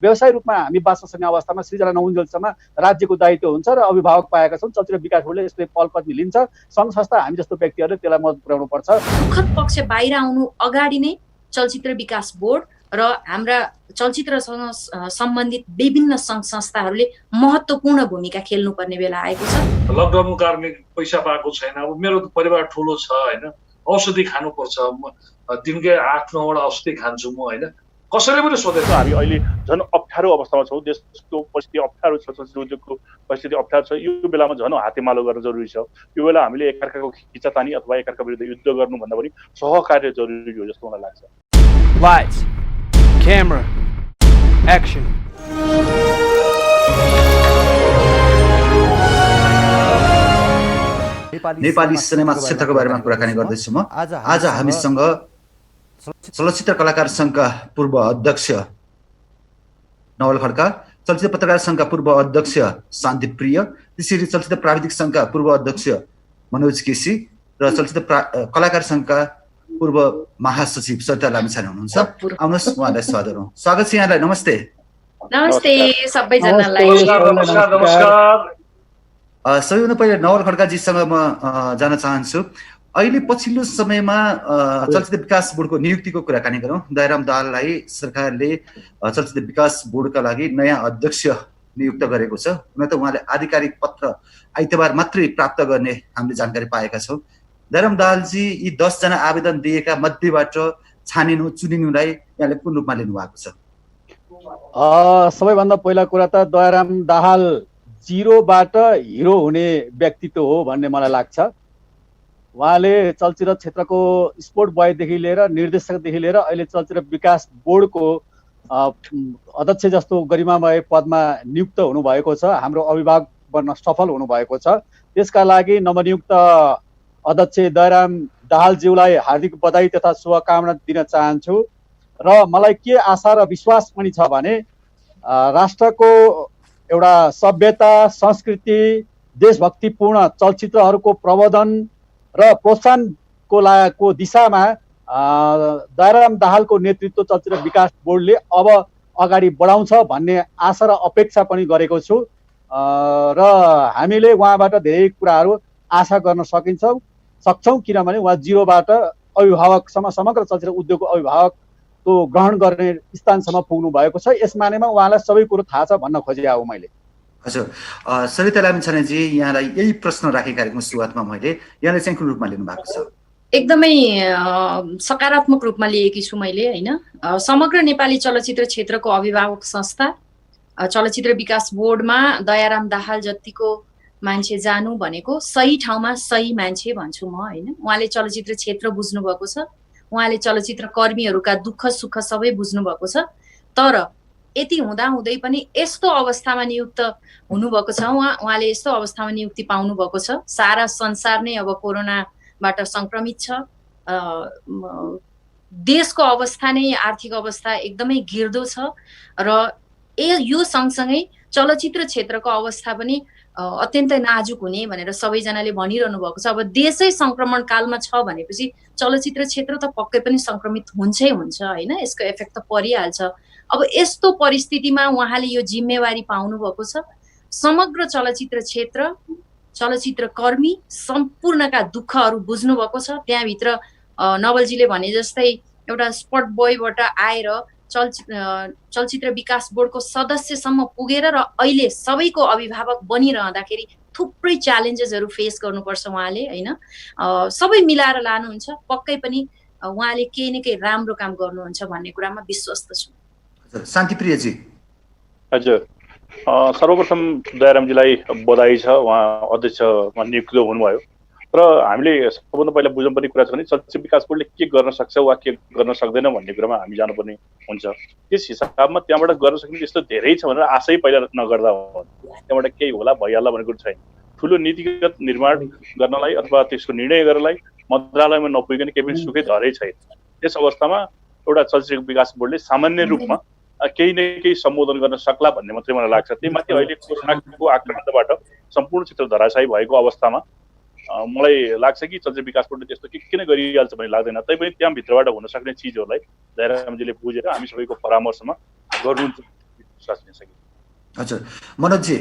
व्यवसाय रूपमा हामी बाँच्न सक्ने अवस्थामा सृजना नहुन्जेलसम्म राज्यको दायित्व हुन्छ र अभिभावक पाएका छौँ। चलचित्र विकास बोर्डले यसले पहल कदमी लिन्छ। सङ्घ संस्था हामी जस्तो व्यक्तिहरूले त्यसलाई मद्दत पुर्याउनु पर्छ। दुःखद पक्ष बाहिर आउनु अगाडि नै चलचित्र विकास बोर्ड र हाम्रा चलचित्रसँग सम्बन्धित विभिन्न सङ्घ संस्थाहरूले महत्त्वपूर्ण भूमिका खेल्नुपर्ने बेला आएको छ। लकडाउनको कारणले पैसा पाएको छैन। अब मेरो परिवार ठुलो छ होइन, औषधि खानुपर्छ, दिनकै 8-9 वटा औषधि खान्छु म होइन। कसैले पनि सोधेको हामी अहिले झन् अप्ठ्यारो अवस्थामा छौँ। देशको परिस्थिति अप्ठ्यारो छ, चलचित्र उद्योगको परिस्थिति अप्ठ्यारो छ। यो बेलामा झन् हातेमालो गर्न जरुरी छ। यो बेला हामीले एकअर्काको खिचातानी अथवा एकअर्का विरुद्ध युद्ध गर्नुभन्दा पनि सहकार्य जरुरी हो जस्तो मलाई लाग्छ। Lights, camera, action. Nepali cinema क्षेत्रको बारेमा कुराकानी गर्दैछु म। आज हामीसँग चलचित्र कलाकार संघका पूर्व अध्यक्ष नवल खड्का, चलचित्र पत्रकार संघका पूर्व अध्यक्ष शान्ति प्रिय, त्यसरी चलचित्र प्राविधिक संघका पूर्व अध्यक्ष मनोज केसी र चलचित्र कलाकार संघका पूर्व महासचिव सरिता लामिछाने हुनुहुन्छ। आउनुहोस् उहाँलाई स्वागत गरौँ। स्वागत छ यहाँलाई। नमस्ते। नमस्ते सबैजनालाई। नमस्कार। सबैभन्दा पहिले नवल खड्काजीसँग म जान चाहन्छु। अहिले पछिल्लो समयमा चलचित्र विकास बोर्डको नियुक्तिको कुराकानी गरौँ। दयाराम दाहाललाई सरकारले चलचित्र विकास बोर्डका लागि नयाँ अध्यक्ष नियुक्त गरेको छ। हुन त उहाँले आधिकारिक पत्र आइतबार मात्रै प्राप्त गर्ने हामीले जानकारी पाएका छौँ। दयाराम दाहालजी, यी 10 जना आवेदन दिएका मध्येबाट चुनिनुलाई यहाँले कुन रूपमा लिनुभएको छ? सबैभन्दा पहिला कुरा त दयाराम दाहाल 0बाट हिरो हुने व्यक्तित्व हो भन्ने मलाई लाग्छ। उहाँले चलचित्र क्षेत्रको स्पोर्ट बोयदेखि लिएर निर्देशकदेखि लिएर अहिले चलचित्र विकास बोर्डको अध्यक्ष जस्तो गरिमामय पदमा नियुक्त हुनुभएको छ। हाम्रो अभिभावक बन्न सफल हुनुभएको छ। त्यसका लागि नवनियुक्त अध्यक्ष दयाराम दाहालज्यूलाई हार्दिक बधाई तथा शुभकामना दिन चाहन्छु। र मलाई के आशा र विश्वास पनि छ भने राष्ट्रको एउटा सभ्यता, संस्कृति, देशभक्तिपूर्ण चलचित्रहरूको प्रवर्धन र प्रोत्साहनको दिशामा दयाराम दाहालको नेतृत्व चलचित्र विकास बोर्डले अब अगाडि बढाउँछ भन्ने आशा र अपेक्षा पनि गरेको छु। र हामीले उहाँबाट धेरै कुराहरू आशा गर्न सक्छौँ किनभने उहाँ 0बाट अभिभावकसम्म, समग्र चलचित्र उद्योगको अभिभावकको ग्रहण गर्ने स्थानसम्म पुग्नु भएको छ। यस मानेमा उहाँलाई सबै कुरो थाहा छ भन्न खोजेको हो मैले। हजुर, सरिता लामिछानेजी, यहाँलाई यही प्रश्न राखेको कार्यक्रमको सुरुवातमा मैले यहाँले चाहिँ कुन रूपमा लिनुभएको छ? एकदमै सकारात्मक रूपमा लिएकी छु मैले होइन। समग्र नेपाली चलचित्र क्षेत्रको अभिभावक संस्था चलचित्र विकास बोर्डमा दयाराम दाहाल जतिको मान्छे जानु भनेको सही ठाउँमा सही मान्छे भन्छु म होइन। उहाँले चलचित्र क्षेत्र बुझ्नु भएको छ, उहाँले चलचित्र कर्मीहरूका दुःख सुख सबै बुझ्नु भएको छ। तर यति हुँदाहुँदै पनि यस्तो अवस्थामा नियुक्त हुनुभएको छ। उहाँले यस्तो अवस्थामा नियुक्ति पाउनु भएको छ। सारा संसार नै अब कोरोनाबाट संक्रमित छ। देशको अवस्था नै, आर्थिक अवस्था एकदमै गिर्दो छ र यो सँगसँगै चलचित्र क्षेत्रको अवस्था पनि अत्यन्तै नाजुक हुने भनेर सबैजनाले भनिरहनु भएको छ। अब देशै संक्रमण कालमा छ भनेपछि चलचित्र क्षेत्र त पक्कै पनि संक्रमित हुन्छै हुन्छ होइन, यसको इफेक्ट त परिहाल्छ। अब यस्तो परिस्थितिमा उहाँले यो जिम्मेवारी पाउनु भएको छ। समग्र चलचित्र क्षेत्र, चलचित्र कर्मी सम्पूर्णका दुःखहरू बुझ्नु भएको छ। त्यहाँभित्र नवलजीले भने जस्तै एउटा स्पट बोयबाट आएर चलचित्र विकास बोर्डको सदस्यसम्म पुगेर र अहिले सबैको अभिभावक बनिरहँदाखेरि थुप्रै च्यालेन्जेसहरू फेस गर्नुपर्छ उहाँले होइन। सबै मिलाएर लानुहुन्छ। पक्कै पनि उहाँले केही न केही राम्रो काम गर्नुहुन्छ भन्ने कुरामा विश्वस्त छु। शान्तिप्रियजी। हजुर, सर्वप्रथम दयारामजीलाई बधाई छ, उहाँ अध्यक्षमा नियुक्त हुनुभयो। र हामीले सबभन्दा पहिला बुझ्नु पर्ने कुरा छ भने चलचित्र विकास बोर्डले के गर्न सक्छ वा के गर्न सक्दैन भन्ने कुरामा हामी जानुपर्ने हुन्छ। त्यस हिसाबमा त्यहाँबाट गर्न सक्ने त्यस्तो धेरै छ भनेर आशै पहिला नगर्दा हो। त्यहाँबाट केही होला भइहाल्ला भन्ने कुरो छैन। ठुलो नीतिगत निर्माण गर्नलाई अथवा त्यसको निर्णय गर्नलाई मन्त्रालयमा नपुगिकन केही पनि सुकै धरै छैन। त्यस अवस्थामा एउटा चलचित्र विकास बोर्डले सामान्य रूपमा केही न केही सम्बोधन गर्न सक्ला भन्ने मात्रै मलाई लाग्छ। त्यहीमाथि अहिले कोरोनाको आक्रान्तबाट सम्पूर्ण क्षेत्र धराशायी भएको अवस्थामा मलाई लाग्छ कि चलचित्र विकास बोर्डले त्यस्तो के किन गरिहाल्छ भन्ने लाग्दैन। तैपनि त्यहाँभित्रबाट हुन सक्ने चिजहरूलाई दयारामजीले बुझेर हामी सबैको परामर्शमा गर्नुहुन्छ विश्वास लिन सकिन्छ। हजुर मनोजजी।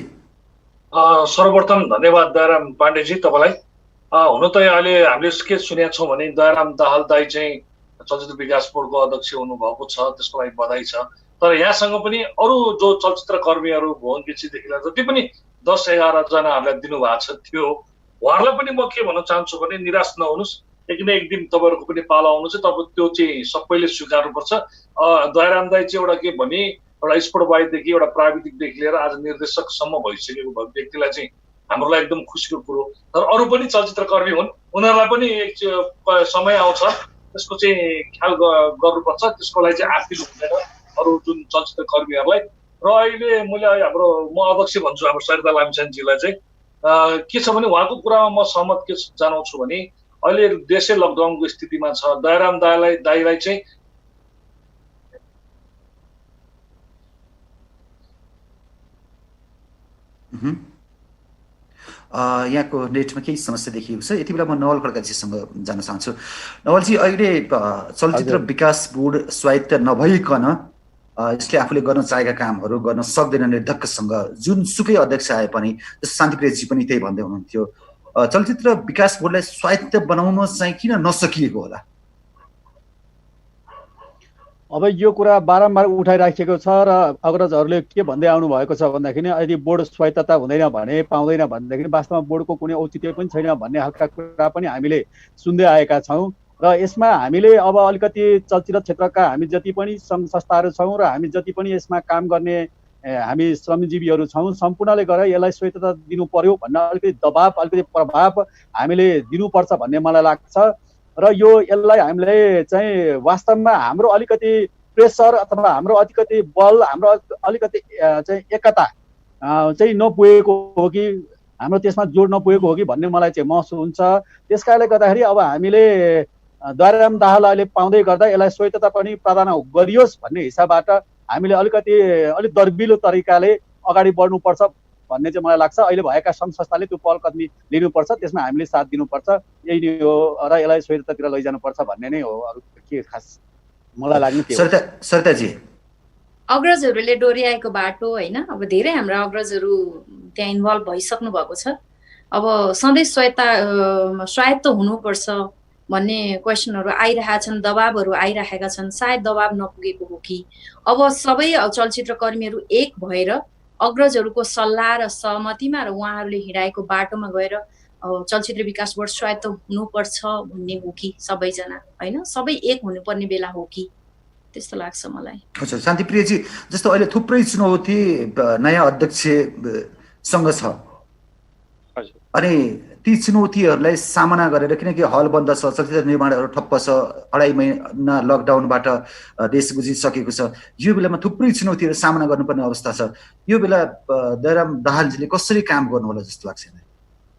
सर्वप्रथम धन्यवाद दयाराम पाण्डेजी तपाईँलाई। हुन त अहिले हामीले के सुनेका छौँ भने दयाराम दाहाल दाई चाहिँ चलचित्र विकास बोर्डको अध्यक्ष हुनुभएको छ, त्यसको लागि बधाई छ। तर यहाँसँग पनि अरू जो चलचित्र कर्मीहरू भुवन बिचीदेखि लिएर जति पनि 10-11 जनाहरूलाई दिनुभएको छ त्यो उहाँहरूलाई पनि म के भन्न चाहन्छु भने निराश नहुनुहोस्, एक न एक दिन तपाईँहरूको पनि पालो आउनु चाहिँ तपाईँ त्यो चाहिँ सबैले स्वीकार्नुपर्छ। दयाराम दाई चाहिँ एउटा के भने एउटा स्पोर्ट बाइदेखि एउटा प्राविधिकदेखि लिएर आज निर्देशकसम्म भइसकेको व्यक्तिलाई चाहिँ हाम्रो लागि एकदम खुसीको कुरो। तर अरू पनि चलचित्र कर्मी हुन्, उनीहरूलाई पनि एक समय आउँछ त्यसको चाहिँ ख्याल गर्नुपर्छ, त्यसको लागि चाहिँ आफिल हुँदैन अरू जुन चलचित्र कर्मीहरूलाई। र अहिले मैले हाम्रो म अध्यक्ष भन्छु हाम्रो सरिता लामिछानेजीलाई चाहिँ के छ भने उहाँको कुरामा म सहमत के जनाउँछु भने अहिले देशै लकडाउनको स्थितिमा छ। दयाराम दाईलाई चाहिँ यहाँको नेटमा केही समस्या देखिएको छ। यति बेला म नवल खड्काजीसँग जान चाहन्छु। नवलजी, अहिले चलचित्र विकास बोर्ड स्वायत्त नभइकन यसले आफूले गर्न चाहेका कामहरू गर्न सक्दैन निर्धक्कसँग, जुनसुकै अध्यक्ष आए पनि, जस्तो शान्तिप्रियजी पनि त्यही भन्दै हुनुहुन्थ्यो। चलचित्र विकास बोर्डलाई स्वायत्त बनाउन चाहिँ किन नसकिएको होला? अब यो कुरा बारम्बार उठाइराखेको छ र अग्रजहरूले के भन्दै आउनु भएको छ भन्दाखेरि यदि बोर्ड स्वायत्तता हुँदैन भने पाउँदैन भनेदेखि वास्तवमा बोर्डको कुनै औचित्य पनि छैन भन्ने खालका कुरा पनि हामीले सुन्दै आएका छौँ। र यसमा हामीले अब अलिकति चलचित्र क्षेत्रका हामी जति पनि सङ्घ संस्थाहरू छौँ र हामी जति पनि यसमा काम गर्ने हामी श्रमजीवीहरू छौँ, सम्पूर्णले गरेर यसलाई स्वायत्तता दिनु पर्यो भन्ने अलिकति दबाब अलिकति प्रभाव हामीले दिनुपर्छ भन्ने मलाई लाग्छ। र यो यसलाई हामीले चाहिँ वास्तवमा हाम्रो अलिकति प्रेसर अथवा हाम्रो अलिकति बल, हाम्रो अलिकति चाहिँ एकता चाहिँ नपुगेको हो कि हाम्रो त्यसमा जोड नपुगेको हो कि भन्ने मलाई चाहिँ महसुस हुन्छ। त्यस कारणले गर्दाखेरि अब हामीले दयाराम दाहाल अहिले पाउँदै गर्दा यसलाई स्वायत्तता पनि प्रदान गरियोस् भन्ने हिसाबबाट हामीले अलिक दर्बिलो तरिकाले अगाडि बढ्नुपर्छ भन्ने चाहिँ मलाई लाग्छ। अहिले भएका सङ्घ संस्थाले त्यो पहल कदमी लिनुपर्छ, त्यसमा हामीले साथ दिनुपर्छ, यही नै हो र यसलाई स्वायत्ततातिर लैजानुपर्छ भन्ने नै हो। अरू के खास मलाई लाग्ने के हो? सरिताजी, अग्रजहरूले डोर्याएको बाटो होइन, अब धेरै हाम्रा अग्रजहरू त्यहाँ इन्भल्भ भइसक्नु भएको छ। अब सधैँ स्वायत्त हुनुपर्छ भन्ने क्वेसनहरू आइरहेका छन्, दबाबहरू आइरहेका छन्। सायद दबाब नपुगेको हो कि अब सबै चलचित्र कर्मीहरू एक भएर अग्रजहरूको सल्लाह र सहमतिमा र उहाँहरूले हिँडाएको बाटोमा गएर चलचित्र विकास बोर्ड स्वायत्त हुनुपर्छ भन्ने हो कि सबैजना होइन, सबै एक हुनुपर्ने बेला हो कि त्यस्तो लाग्छ मलाई। अच्छा शान्तिप्रियजी, जस्तो अहिले थुप्रै चुनौती नयाँ अध्यक्षसँग छ, अनि ती चुनौतीहरूलाई सामना गरेर, किनकि हल बन्द छ, चलचित्र निर्माणहरू ठप्प छ, 2.5 महिना लकडाउनबाट देश गुजिसकेको छ, यो बेलामा थुप्रै चुनौतीहरू सामना गर्नुपर्ने अवस्था छ। यो बेला दयाराम दाहालजीले कसरी काम गर्नु होला जस्तो लाग्छ?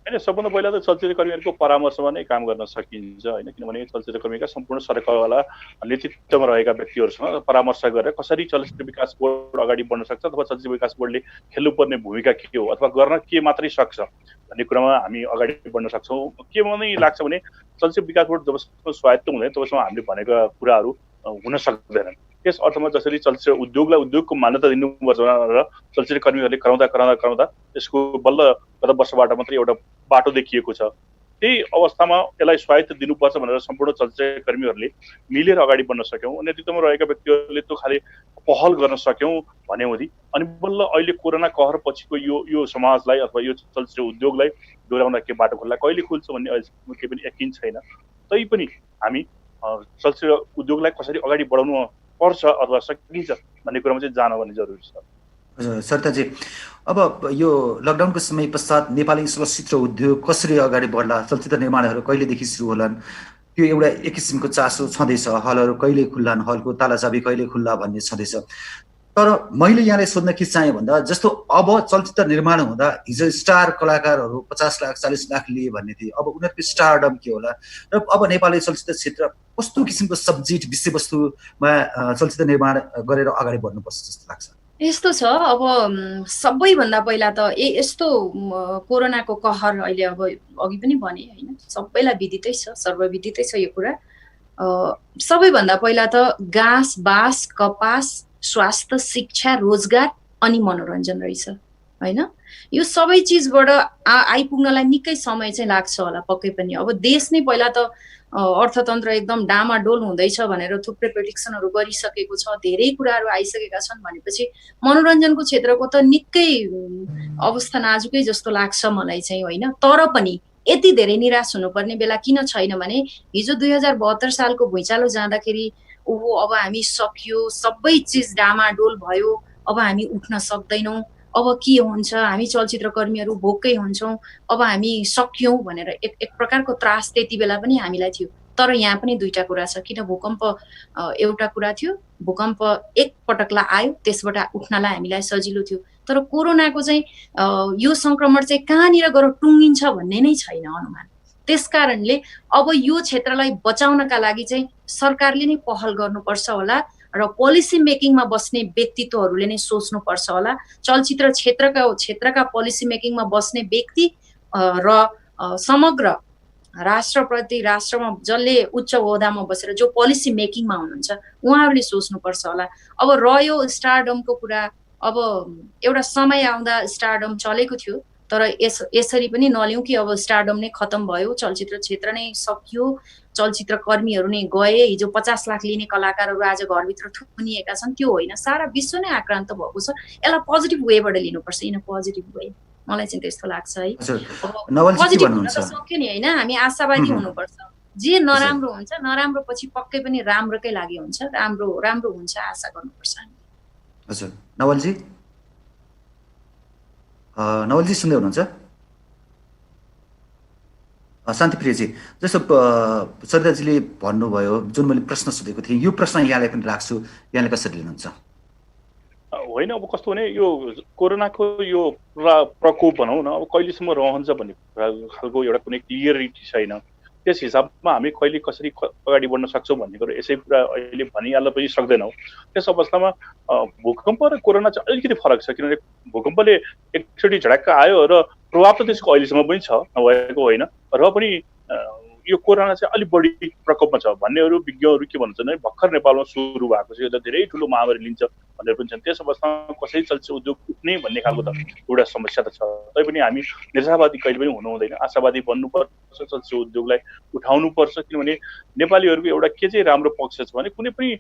होइन, सबभन्दा पहिला त चलचित्र कर्मीहरूको परामर्शमा नै काम गर्न सकिन्छ होइन, किनभने चलचित्र कर्मीका सम्पूर्ण सरकारवाला नेतृत्वमा रहेका व्यक्तिहरूसँग परामर्श गरेर कसरी चलचित्र विकास बोर्ड अगाडि बढ्न सक्छ अथवा चलचित्र विकास बोर्डले खेल्नुपर्ने भूमिका के हो अथवा गर्न के मात्रै सक्छ भन्ने कुरामा हामी अगाडि बढ्न सक्छौँ। के मलाई लाग्छ भने चलचित्र विकास बोर्ड जबसम्म स्वायत्त हुँदैन तबसम्म हामीले भनेका कुराहरू हुन सक्दैनन्। त्यस अर्थमा जसरी चलचित्र उद्योगलाई उद्योगको मान्यता दिनुपर्छ र चलचित्र कर्मीहरूले कराउँदा त्यसको बल्ल गत वर्षबाट मात्रै एउटा बाटो देखिएको छ। त्यही अवस्थामा यसलाई स्वायत्त दिनुपर्छ भनेर सम्पूर्ण चलचित्र कर्मीहरूले मिलेर अगाडि बढ्न सक्यौँ, नेतृत्वमा रहेका व्यक्तिहरूले त्यो खालि पहल गर्न सक्यौँ भनेपछि अनि बल्ल अहिले कोरोना कहर पछिको यो समाजलाई अथवा यो चलचित्र उद्योगलाई डोर्याउन के बाटो खुल्ला, कहिले खुल्छ भन्ने अहिलेसम्म केही पनि यकिन छैन। तैपनि हामी चलचित्र उद्योगलाई कसरी अगाडि बढाउनु पर्छ अथवा सकिन्छ भन्ने कुरामा चाहिँ जान भन्ने जरुरी छ। सरिताजी, अब यो लकडाउनको समय पश्चात नेपाली चलचित्र उद्योग कसरी अगाडि बढ्ला, चलचित्र निर्माणहरू कहिलेदेखि सुरु होलान्, त्यो एउटा एक किसिमको चासो छँदैछ। हलहरू कहिले खुल्लान्, हलको तालाचाबी कहिले खुल्ला भन्ने छँदैछ। तर मैले यहाँलाई सोध्न के चाहेँ भन्दा, जस्तो अब चलचित्र निर्माण हुँदा हिजो स्टार कलाकारहरू 50 लाख 40 लाख लिए भन्ने थिए, अब उनीहरूको स्टारडम के होला र अब नेपाली चलचित्र क्षेत्र कस्तो किसिमको सब्जेक्ट विषयवस्तुमा चलचित्र निर्माण गरेर अगाडि बढ्नुपर्छ जस्तो लाग्छ? यस्तो छ, अब सबैभन्दा पहिला त यस्तो कोरोनाको कहर अहिले अब अघि पनि भने होइन, सबैलाई विदितै छ, सर्वविदितै छ यो कुरा। सबैभन्दा पहिला त घाँस बाँस कपास स्वास्थ्य शिक्षा रोजगार अनि मनोरञ्जन रहेछ होइन। यो सबै चिजबाट आइपुग्नलाई निकै समय चाहिँ लाग्छ होला पक्कै पनि। अब देश नै पहिला त अर्थतन्त्र एकदम डामाडोल हुँदैछ भनेर थुप्रै प्रेडिक्सनहरू गरिसकेको छ, धेरै कुराहरू आइसकेका छन् भनेपछि मनोरञ्जनको क्षेत्रको त निकै अवस्था नाजुकै जस्तो लाग्छ मलाई चाहिँ होइन। तर पनि यति धेरै निराश हुनुपर्ने बेला किन छैन भने हिजो 2072 सालको भुइँचालो जाँदाखेरि ओहो अब हामी सकियो, सबै चिज डामाडोल भयो, अब हामी उठ्न सक्दैनौँ, अब के हुन्छ, हामी चलचित्र कर्मीहरू भोकै हुन्छौँ, अब हामी सक्यौँ भनेर एक प्रकारको त्रास त्यति बेला पनि हामीलाई थियो। तर यहाँ पनि दुईटा कुरा छ, किन भूकम्प एउटा कुरा थियो, भूकम्प एकपटकलाई आयो त्यसबाट उठ्नलाई हामीलाई सजिलो थियो। तर कोरोनाको चाहिँ यो संक्रमण चाहिँ कहाँनिर गएर टुङ्गिन्छ भन्ने नै छैन अनुमान। त्यसकारणले अब यो क्षेत्रलाई बचाउनका लागि चाहिँ सरकारले नै पहल गर्नुपर्छ होला र पोलिसी मेकिङमा बस्ने व्यक्तित्वहरूले नै सोच्नुपर्छ होला। चलचित्र क्षेत्रका पोलिसी मेकिङमा बस्ने व्यक्ति र समग्र राष्ट्रप्रति, राष्ट्रमा जसले उच्च ओहदामा बसेर जो पोलिसी मेकिङमा हुनुहुन्छ उहाँहरूले सोच्नुपर्छ होला। अब रह्यो स्टारडमको कुरा, अब एउटा समय आउँदा स्टारडम चलेको थियो, तर यसरी पनि नलिउँ कि अब स्टारडम नै खतम भयो, चलचित्र क्षेत्र नै सकियो, चलचित्र कर्मीहरू नै गए, हिजो 50 लाख लिने कलाकारहरू आज घरभित्र थुनिएका छन्, त्यो होइन। सारा विश्व नै आक्रान्त भएको छ, यसलाई पोजिटिभ वेबाट लिनुपर्छ, इन पोजिटिभ वे, मलाई चाहिँ त्यस्तो लाग्छ है। पोजिटिभ हुन त सक्यो नि होइन, हामी आशावादी हुनुपर्छ। जे नराम्रो हुन्छ नराम्रो पछि पक्कै पनि राम्रोकै लागि हुन्छ, राम्रो हुन्छ आशा गर्नुपर्छ। हजुर नवलजी सुन्दै हुनुहुन्छ? शान्तिप्रियजी, जस्तो सरिताजीले भन्नुभयो, जुन मैले प्रश्न सोधेको थिएँ यो प्रश्न यहाँलाई पनि राख्छु, यहाँले कसरी लिनुहुन्छ? होइन, अब कस्तो भने यो कोरोनाको यो प्रकोप भनौँ न, अब कहिलेसम्म रहन्छ भन्ने खालको एउटा कुनै क्लियरिटी छैन। त्यस हिसाबमा हामी कहिले कसरी अगाडि बढ्न सक्छौँ भन्ने कुरो यसै कुरा अहिले भनिहाल्न पनि सक्दैनौँ। त्यस अवस्थामा भूकम्प र कोरोना चाहिँ अलिकति फरक छ, किनभने भूकम्पले एकचोटि झड्याक्क आयो र प्रभाव त त्यसको अहिलेसम्म पनि छ, नभएको होइन, र पनि यो कोरोना चाहिँ अलिक बढी प्रकोपमा छ भन्नेहरू विज्ञहरू के भन्छन् भने भर्खर नेपालमा सुरु भएको छ, यो त धेरै ठुलो महामारी लिन्छ भनेर पनि छन्। त्यस अवस्थामा कसरी चलचित्र उद्योग उठ्ने भन्ने खालको त एउटा समस्या त छ। तैपनि हामी निराशावादी कहिले पनि हुनु हुँदैन, आशावादी बन्नुपर्छ, चलचित्र उद्योगलाई उठाउनुपर्छ। किनभने नेपालीहरूको एउटा के चाहिँ राम्रो पक्ष छ भने कुनै पनि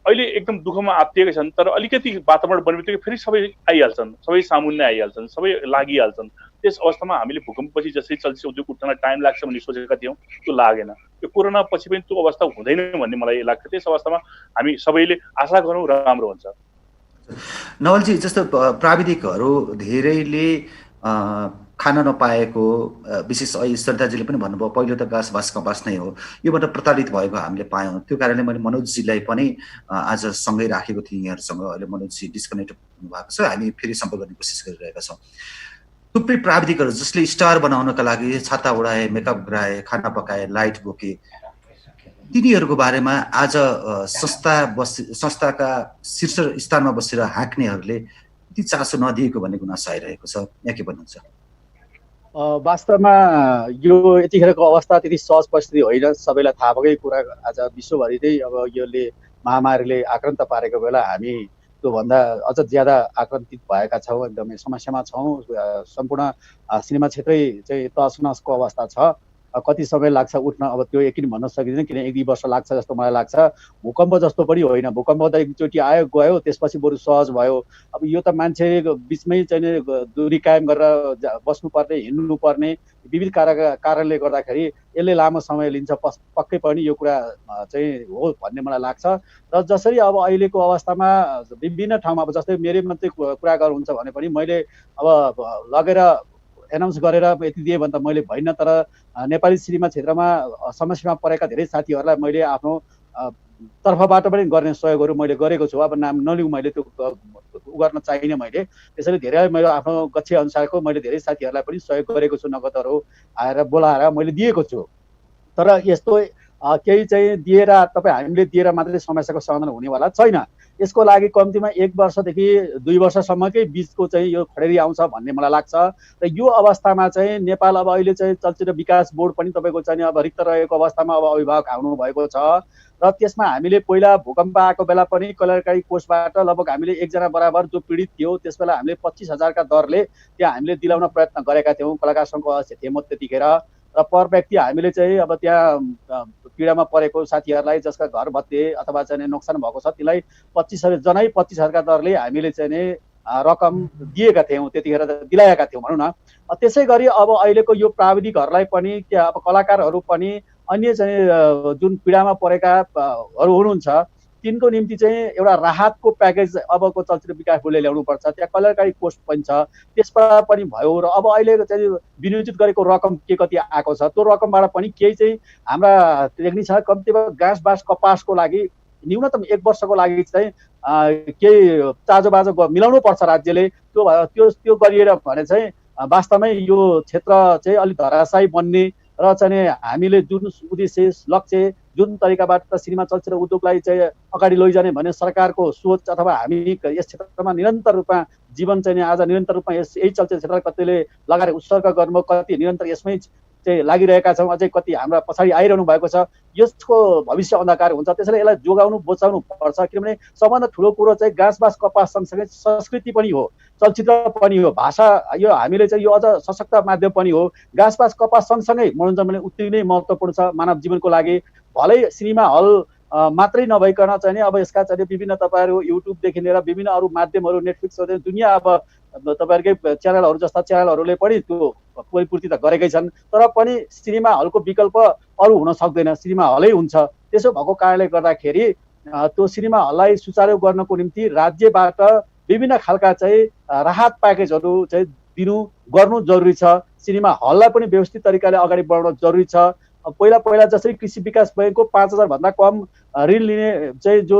अहिले एकदम दुःखमा आत्तिएकै छन्, तर अलिकति वातावरण बन्नेबित्तिकै फेरि सबै आइहाल्छन्, सबै सामुन्ने आइहाल्छन्, सबै लागिहाल्छन्। त्यस अवस्थामा हामीले भूकम्पपछि जसरी चलचित्र उद्योग उठ्नलाई टाइम लाग्छ भन्ने सोचेका थियौँ, त्यो लागेन। यो कोरोना पछि पनि त्यो अवस्था हुँदैन भन्ने मलाई लाग्छ। त्यस अवस्थामा हामी सबैले आशा गरौँ राम्रो हुन्छ। नवलजी, जस्तो प्राविधिकहरू धेरैले खान नपाएको, विशेष अहिले सरिताजीले पनि भन्नुभयो पहिलो त घाँस नै हो, योबाट प्रताडित भएको हामीले पायौँ। त्यो कारणले मैले मनोजजीलाई पनि आज सँगै राखेको थिएँ यहाँहरूसँग। अहिले मनोजजी डिस्कनेक्ट हुनुभएको छ, हामी फेरि सम्पर्क गर्ने कोसिस गरिरहेका छौँ। थुप्रै प्राविधिकहरू जसले स्टार बनाउनका लागि छाता उडाए, मेकअप गराए, खाना पकाए, लाइट बोके, तिनीहरूको बारेमा आज संस्थाका शीर्ष स्थानमा बसेर हाँक्नेहरूले त्यति चासो नदिएको भन्ने गुनासो आइरहेको छ, यहाँ के भन्नुहुन्छ? वास्तवमा यो यतिखेरको अवस्था त्यति सहज परिस्थिति होइन, सबैलाई थाहा भएकै कुरा। आज विश्वभरि नै अब योले महामारीले आक्रान्त पारेको बेला हामी त्योभन्दा अझ ज्यादा आक्रान्तित भएका छौँ, एकदमै समस्यामा छौँ। सम्पूर्ण सिनेमा क्षेत्रै चाहिँ तहस-नहसको अवस्था छ। कति समय लाग्छ उठ्न, अब त्यो यकिन भन्न सकिँदैन, किन 1-2 वर्ष लाग्छ जस्तो मलाई लाग्छ। भूकम्प जस्तो पनि होइन, भूकम्प त एकचोटि आयो गयो, त्यसपछि बरु सहज भयो। अब यो त मान्छे बिचमै चाहिँ दूरी कायम गरेर बस्नुपर्ने, हिँड्नुपर्ने विविध कारणले गर्दाखेरि यसले लामो समय लिन्छ। पक्कै पनि यो कुरा चाहिँ हो भन्ने मलाई लाग्छ। र जसरी अब अहिलेको अवस्थामा विभिन्न ठाउँमा, अब जस्तै मेरै मात्रै कुरा गर्नुहुन्छ भने पनि मैले अब लगेर एनाउन्स गरेर यति दिएँ भने त मैले भइनँ, तर नेपाली सिनेमा क्षेत्रमा समस्यामा परेका धेरै साथीहरूलाई मैले आफ्नो तर्फबाट पनि गर्ने सहयोगहरू मैले गरेको छु। अब नाम नलिउँ, मैले त्यो गर्न चाहिनँ मैले। त्यसैले धेरै मेरो आफ्नो गच्छे अनुसारको मैले धेरै साथीहरूलाई पनि सहयोग गरेको छु, नगदहरू आएर बोलाएर मैले दिएको छु। तर यस्तो केही चाहिँ दिएर तपाईँ हामीले दिएर मात्रै समस्याको समाधान हुनेवाला छैन। यसको लागि कम्तीमा 1 वर्षदेखि 2 वर्षसम्मकै बिचको चाहिँ यो खडेरी आउँछ भन्ने मलाई लाग्छ। र यो अवस्थामा चाहिँ नेपाल अब अहिले चाहिँ चलचित्र विकास बोर्ड पनि तपाईँको चाहिँ अब रिक्त रहेको अवस्थामा अब अभिभावक आउनु भएको छ र त्यसमा हामीले पहिला भूकम्प आएको बेला पनि कल्याणकारी कोषबाट लगभग हामीले 1 जना बराबर जो पीडित थियो त्यसबेला हामीले 25,000 का दरले त्यहाँ हामीले दिलाउन प्रयत्न गरेका थियौँ। कलाकार सङ्घको अध्यक्ष थिए म त्यतिखेर। र पर व्यक्ति हामीले चाहिँ अब त्यहाँ पीडामा परेको साथीहरूलाई जसका घर भत्ते अथवा चाहिँ नोक्सान भएको छ तिनलाई 25,000 का दरले हामीले चाहिँ नि रकम दिएका थियौँ, त्यतिखेर दिलाएका थियौँ भनौँ न। त्यसै गरी अब अहिलेको यो प्राविधिकहरूलाई पनि अब कलाकारहरू पनि अन्य चाहिँ जुन पीडामा परेकाहरू हुनुहुन्छ तिनको निम्ति चाहिँ एउटा राहतको प्याकेज अबको चलचित्र विकास बोर्डले ल्याउनुपर्छ। त्यहाँ कल्याणकारी कोष पनि छ, त्यसबाट पनि भयो। र अब अहिले चाहिँ विनियोजित गरेको रकम के कति आएको छ त्यो रकमबाट पनि केही चाहिँ हाम्रा देख्ने छ। कम्तीमा घाँस बाँस कपासको लागि न्यूनतम 1 वर्षको लागि चाहिँ केही चाँजोबाजो मिलाउनु पर्छ राज्यले। त्यो गरिएर भने चाहिँ वास्तवमै यो क्षेत्र चाहिँ अलिक धराशायी बन्ने र चाहिँ हामीले जुन उद्देश्य लक्ष्य जुन तरिकाबाट सिनेमा चलचित्र उद्योगलाई चाहिँ अगाडि लैजाने भन्ने सरकारको सोच अथवा हामी यस क्षेत्रमा निरन्तर रूपमा जीवन चाहिँ आज निरन्तर रूपमा यही चलचित्र क्षेत्रलाई कतिले लगाएर उत्सर्ग गर्नु, कति निरन्तर यसमै चाहिँ लागिरहेका छौँ, अझै कति हाम्रा पछाडि आइरहनु भएको छ। यसको भविष्य अन्धकार हुन्छ। त्यसैले यसलाई जोगाउनु बचाउनु पर्छ। किनभने सबभन्दा ठुलो कुरो चाहिँ घाँस बाँस कपास सँगसँगै संस्कृति पनि हो, चलचित्र पनि हो, भाषा यो हामीले चाहिँ यो अझ सशक्त माध्यम पनि हो। घाँस बाँस कपास सँगसँगै मनोरञ्जन पनि उत्तिकै नै महत्त्वपूर्ण छ मानव जीवनको लागि। भलै सिनेमा हल मात्रै नभइकन चाहिँ नि अब यसका चाहिँ विभिन्न तपाईँहरू युट्युबदेखि लिएर विभिन्न अरू माध्यमहरू नेटफ्लिक्स दुनियाँ अब तपाईँहरूकै च्यानलहरू जस्ता च्यानलहरूले पनि त्यो परिपूर्ति त गरेकै छन्। तर पनि सिनेमा हलको विकल्प अरू हुन सक्दैन, सिनेमा हलै हुन्छ। त्यसो भएको कारणले गर्दाखेरि त्यो सिनेमा हललाई सुचारू गर्नको निम्ति राज्यबाट विभिन्न खालका चाहिँ राहत प्याकेजहरू चाहिँ गर्नु जरुरी छ। सिनेमा हललाई पनि व्यवस्थित तरिकाले अगाडि बढाउन जरुरी छ। पहिला जसरी कृषि विकास बैंकको 5,000 भन्दा कम ऋण लिने चाहिँ जो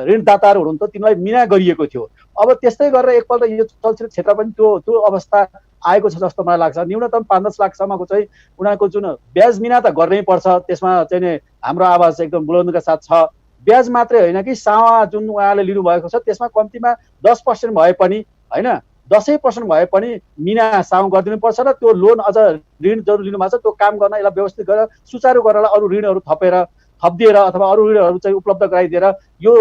ऋणदाताहरू हुनुहुन्थ्यो तिनलाई मिना गरिएको थियो। अब त्यस्तै गरेर एकपल्ट यो चलचित्र क्षेत्र पनि त्यो अवस्था आएको छ जस्तो मलाई लाग्छ। न्यूनतम 5-10 लाखसम्मको चाहिँ उनीहरूको जुन ब्याज मिना त गर्नै पर्छ। त्यसमा चाहिँ हाम्रो आवाज एकदम बुलन्दका साथ छ। ब्याज मात्रै होइन कि सावा जुन उहाँले लिनुभएको छ त्यसमा कम्तीमा 10% भए पनि होइन 10% भए पनि मिना साउ गरिदिनु पर्छ र त्यो लोन अझ ऋण जरुर लिनुभएको छ त्यो काम गर्न यसलाई व्यवस्थित गरेर सुचारू गरेर अरू ऋणहरू थपिदिएर अथवा अरू ऋणहरू चाहिँ उपलब्ध गराइदिएर यो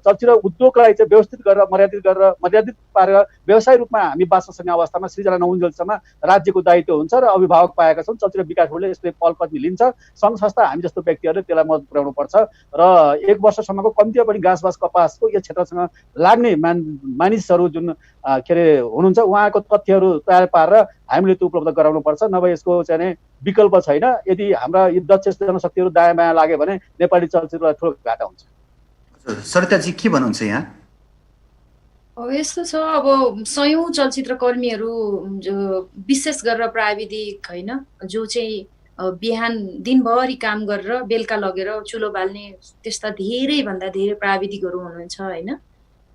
चलचित्र उद्योगलाई चाहिँ व्यवस्थित गरेर मर्यादित पारेर व्यवसाय रूपमा हामी बाँच्न सक्ने अवस्थामा सृजना नहुन्जेलसम्म राज्यको दायित्व हुन्छ र अभिभावक पाएका छौँ। चलचित्र विकास बोर्डले यसले पहल कदमी लिन्छ। सङ्घ संस्था हामी जस्तो व्यक्तिहरूले त्यसलाई मद्दत पुर्याउनु पर्छ र 1 वर्षसम्मको कम्तीमा पनि घाँस बाँस कपासको यो क्षेत्रसँग लाग्ने मानिसहरू जुन के अरे हुनुहुन्छ उहाँको तथ्यहरू तयार पारेर हामीले त्यो उपलब्ध गराउनु पर्छ। नभए यसको चाहिँ विकल्प छैन। यदि हाम्रा दक्ष जनशक्तिहरू दायाँ बायाँ लाग्यो भने नेपाली चलचित्रलाई ठुलो घाटा हुन्छ। सरिताजी के भन्नुहुन्छ यहाँ? यस्तो छ, अब सयौं चलचित्र कर्मीहरू विशेष गरेर प्राविधिक होइन जो चाहिँ बिहान दिनभरि काम गरेर बेलुका लगेर चुलो बाल्ने त्यस्ता धेरैभन्दा धेरै प्राविधिकहरू हुनुहुन्छ होइन।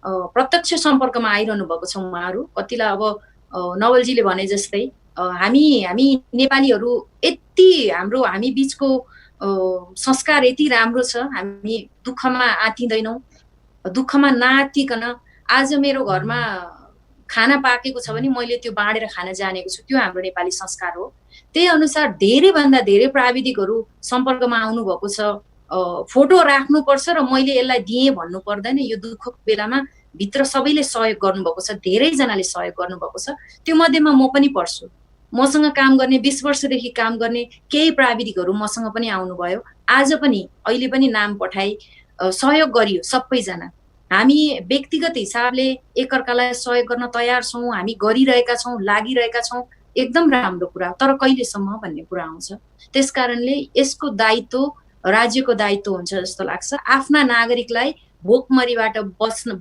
प्रत्यक्ष सम्पर्कमा आइरहनु भएको छ उहाँहरू। कतिलाई अब नवलजीले भने जस्तै हामी नेपालीहरू यति हामी बिचको संस्कार यति राम्रो छ, हामी दुःखमा आँतिदैनौँ। दुःखमा नआतिकन आज मेरो घरमा खाना पाकेको छ भने मैले त्यो बाँडेर खान जानेको छु, त्यो हाम्रो नेपाली संस्कार हो। त्यही अनुसार धेरैभन्दा धेरै प्राविधिकहरू सम्पर्कमा आउनु भएको छ। फोटो राख्नुपर्छ र मैले यसलाई दिएँ भन्नु पर्दैन। यो दुःखको बेलामा भित्र सबैले सहयोग गर्नुभएको छ, धेरैजनाले सहयोग गर्नुभएको छ। त्यो मध्येमा म पनि पर्छु। मसँग काम गर्ने 20 वर्षदेखि काम गर्ने केही प्राविधिकहरू मसँग पनि आउनुभयो। आज पनि अहिले पनि नाम पठाई सहयोग गरियो सबैजना। हामी व्यक्तिगत हिसाबले एकअर्कालाई सहयोग गर्न तयार छौँ, हामी गरिरहेका छौँ, लागिरहेका छौँ, एकदम राम्रो कुरा। तर कहिलेसम्म भन्ने कुरा आउँछ। त्यस कारणले यसको दायित्व राज्यको दायित्व हुन्छ जस्तो लाग्छ। आफ्ना नागरिकलाई भोकमरीबाट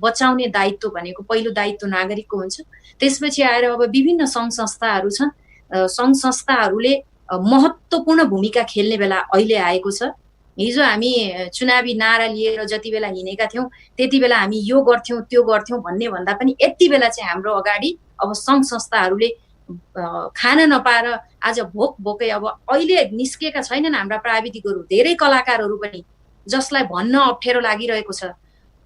बचाउने दायित्व भनेको पहिलो दायित्व नागरिकको हुन्छ। त्यसपछि आएर अब विभिन्न सङ्घ संस्थाहरू छन्। सङ्घ संस्थाहरूले महत्त्वपूर्ण भूमिका खेल्ने बेला अहिले आएको छ। हिजो हामी चुनावी नारा लिएर जति बेला हिँडेका थियौँ त्यति बेला हामी यो गर्थ्यौँ त्यो गर्थ्यौँ भन्ने भन्दा पनि यति बेला चाहिँ हाम्रो अगाडि अब सङ्घ संस्थाहरूले खान नपाएर आज भोकै अब अहिले निस्किएका छैनन् हाम्रा प्राविधिकहरू, धेरै कलाकारहरू पनि जसलाई भन्न अप्ठ्यारो लागिरहेको छ,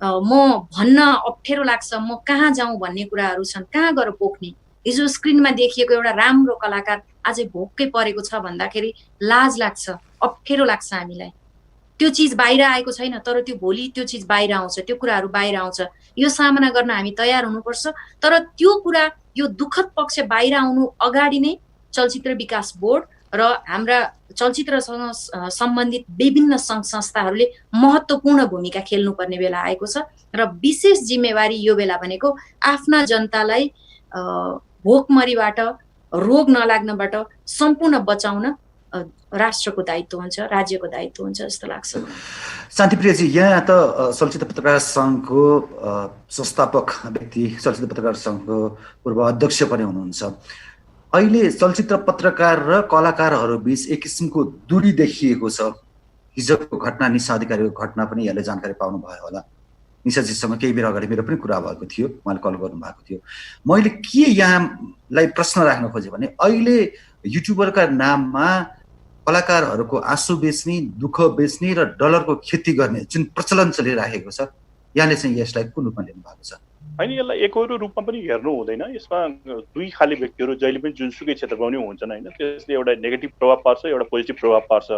म भन्न अप्ठ्यारो लाग्छ, म कहाँ जाउँ भन्ने कुराहरू छन्, कहाँ गएर पोख्ने। हिजो स्क्रिनमा देखिएको एउटा राम्रो कलाकार आजै भोकै परेको छ भन्दाखेरि लाज लाग्छ, अप्ठ्यारो लाग्छ हामीलाई। त्यो चिज बाहिर आएको छैन, तर त्यो भोलि त्यो चिज बाहिर आउँछ, त्यो कुराहरू बाहिर आउँछ। यो सामना गर्न हामी तयार हुनुपर्छ। तर त्यो कुरा, यो दुःखद पक्ष बाहिर आउनु अगाडि नै चलचित्र विकास बोर्ड र हाम्रा चलचित्रसँग सम्बन्धित विभिन्न सङ्घ संस्थाहरूले महत्त्वपूर्ण भूमिका खेल्नुपर्ने बेला आएको छ र विशेष जिम्मेवारी यो बेला भनेको आफ्ना जनतालाई भोकमरीबाट, रोग नलाग्नबाट सम्पूर्ण बचाउन राष्ट्रको दायित्व हुन्छ, राज्यको दायित्व हुन्छ जस्तो लाग्छ। शान्तिप्रियजी, यहाँ त चलचित्र पत्रकार सङ्घको संस्थापक व्यक्ति, चलचित्र पत्रकार सङ्घको पूर्व अध्यक्ष पनि हुनुहुन्छ। अहिले चलचित्र पत्रकार र कलाकारहरू बीच एक किसिमको दूरी देखिएको छ। हिजोको घटना, निशा अधिकारीको घटना पनि यहाँले जानकारी पाउनुभयो होला। निशाजीसँग केही बेर अगाडि मेरो पनि कुरा भएको थियो, उहाँले कल गर्नुभएको थियो। मैले के यहाँलाई प्रश्न राख्न खोजेँ भने अहिले युट्युबरका नाममा कलाकारहरूको आँसु बेच्ने, दुःख बेच्ने र डलरको खेती गर्ने जुन प्रचलन चलिरहेको छ, यहाँले चाहिँ यसलाई कुन रूपमा लिनु भएको छ? होइन, यसलाई एकहोरो रूपमा पनि हेर्नु हुँदैन। यसमा दुई खाले व्यक्तिहरू जहिले पनि जुनसुकै क्षेत्रमा पनि हुन्छन् होइन। त्यसले एउटा नेगेटिभ प्रभाव पार्छ, एउटा पोजिटिभ प्रभाव पार्छ।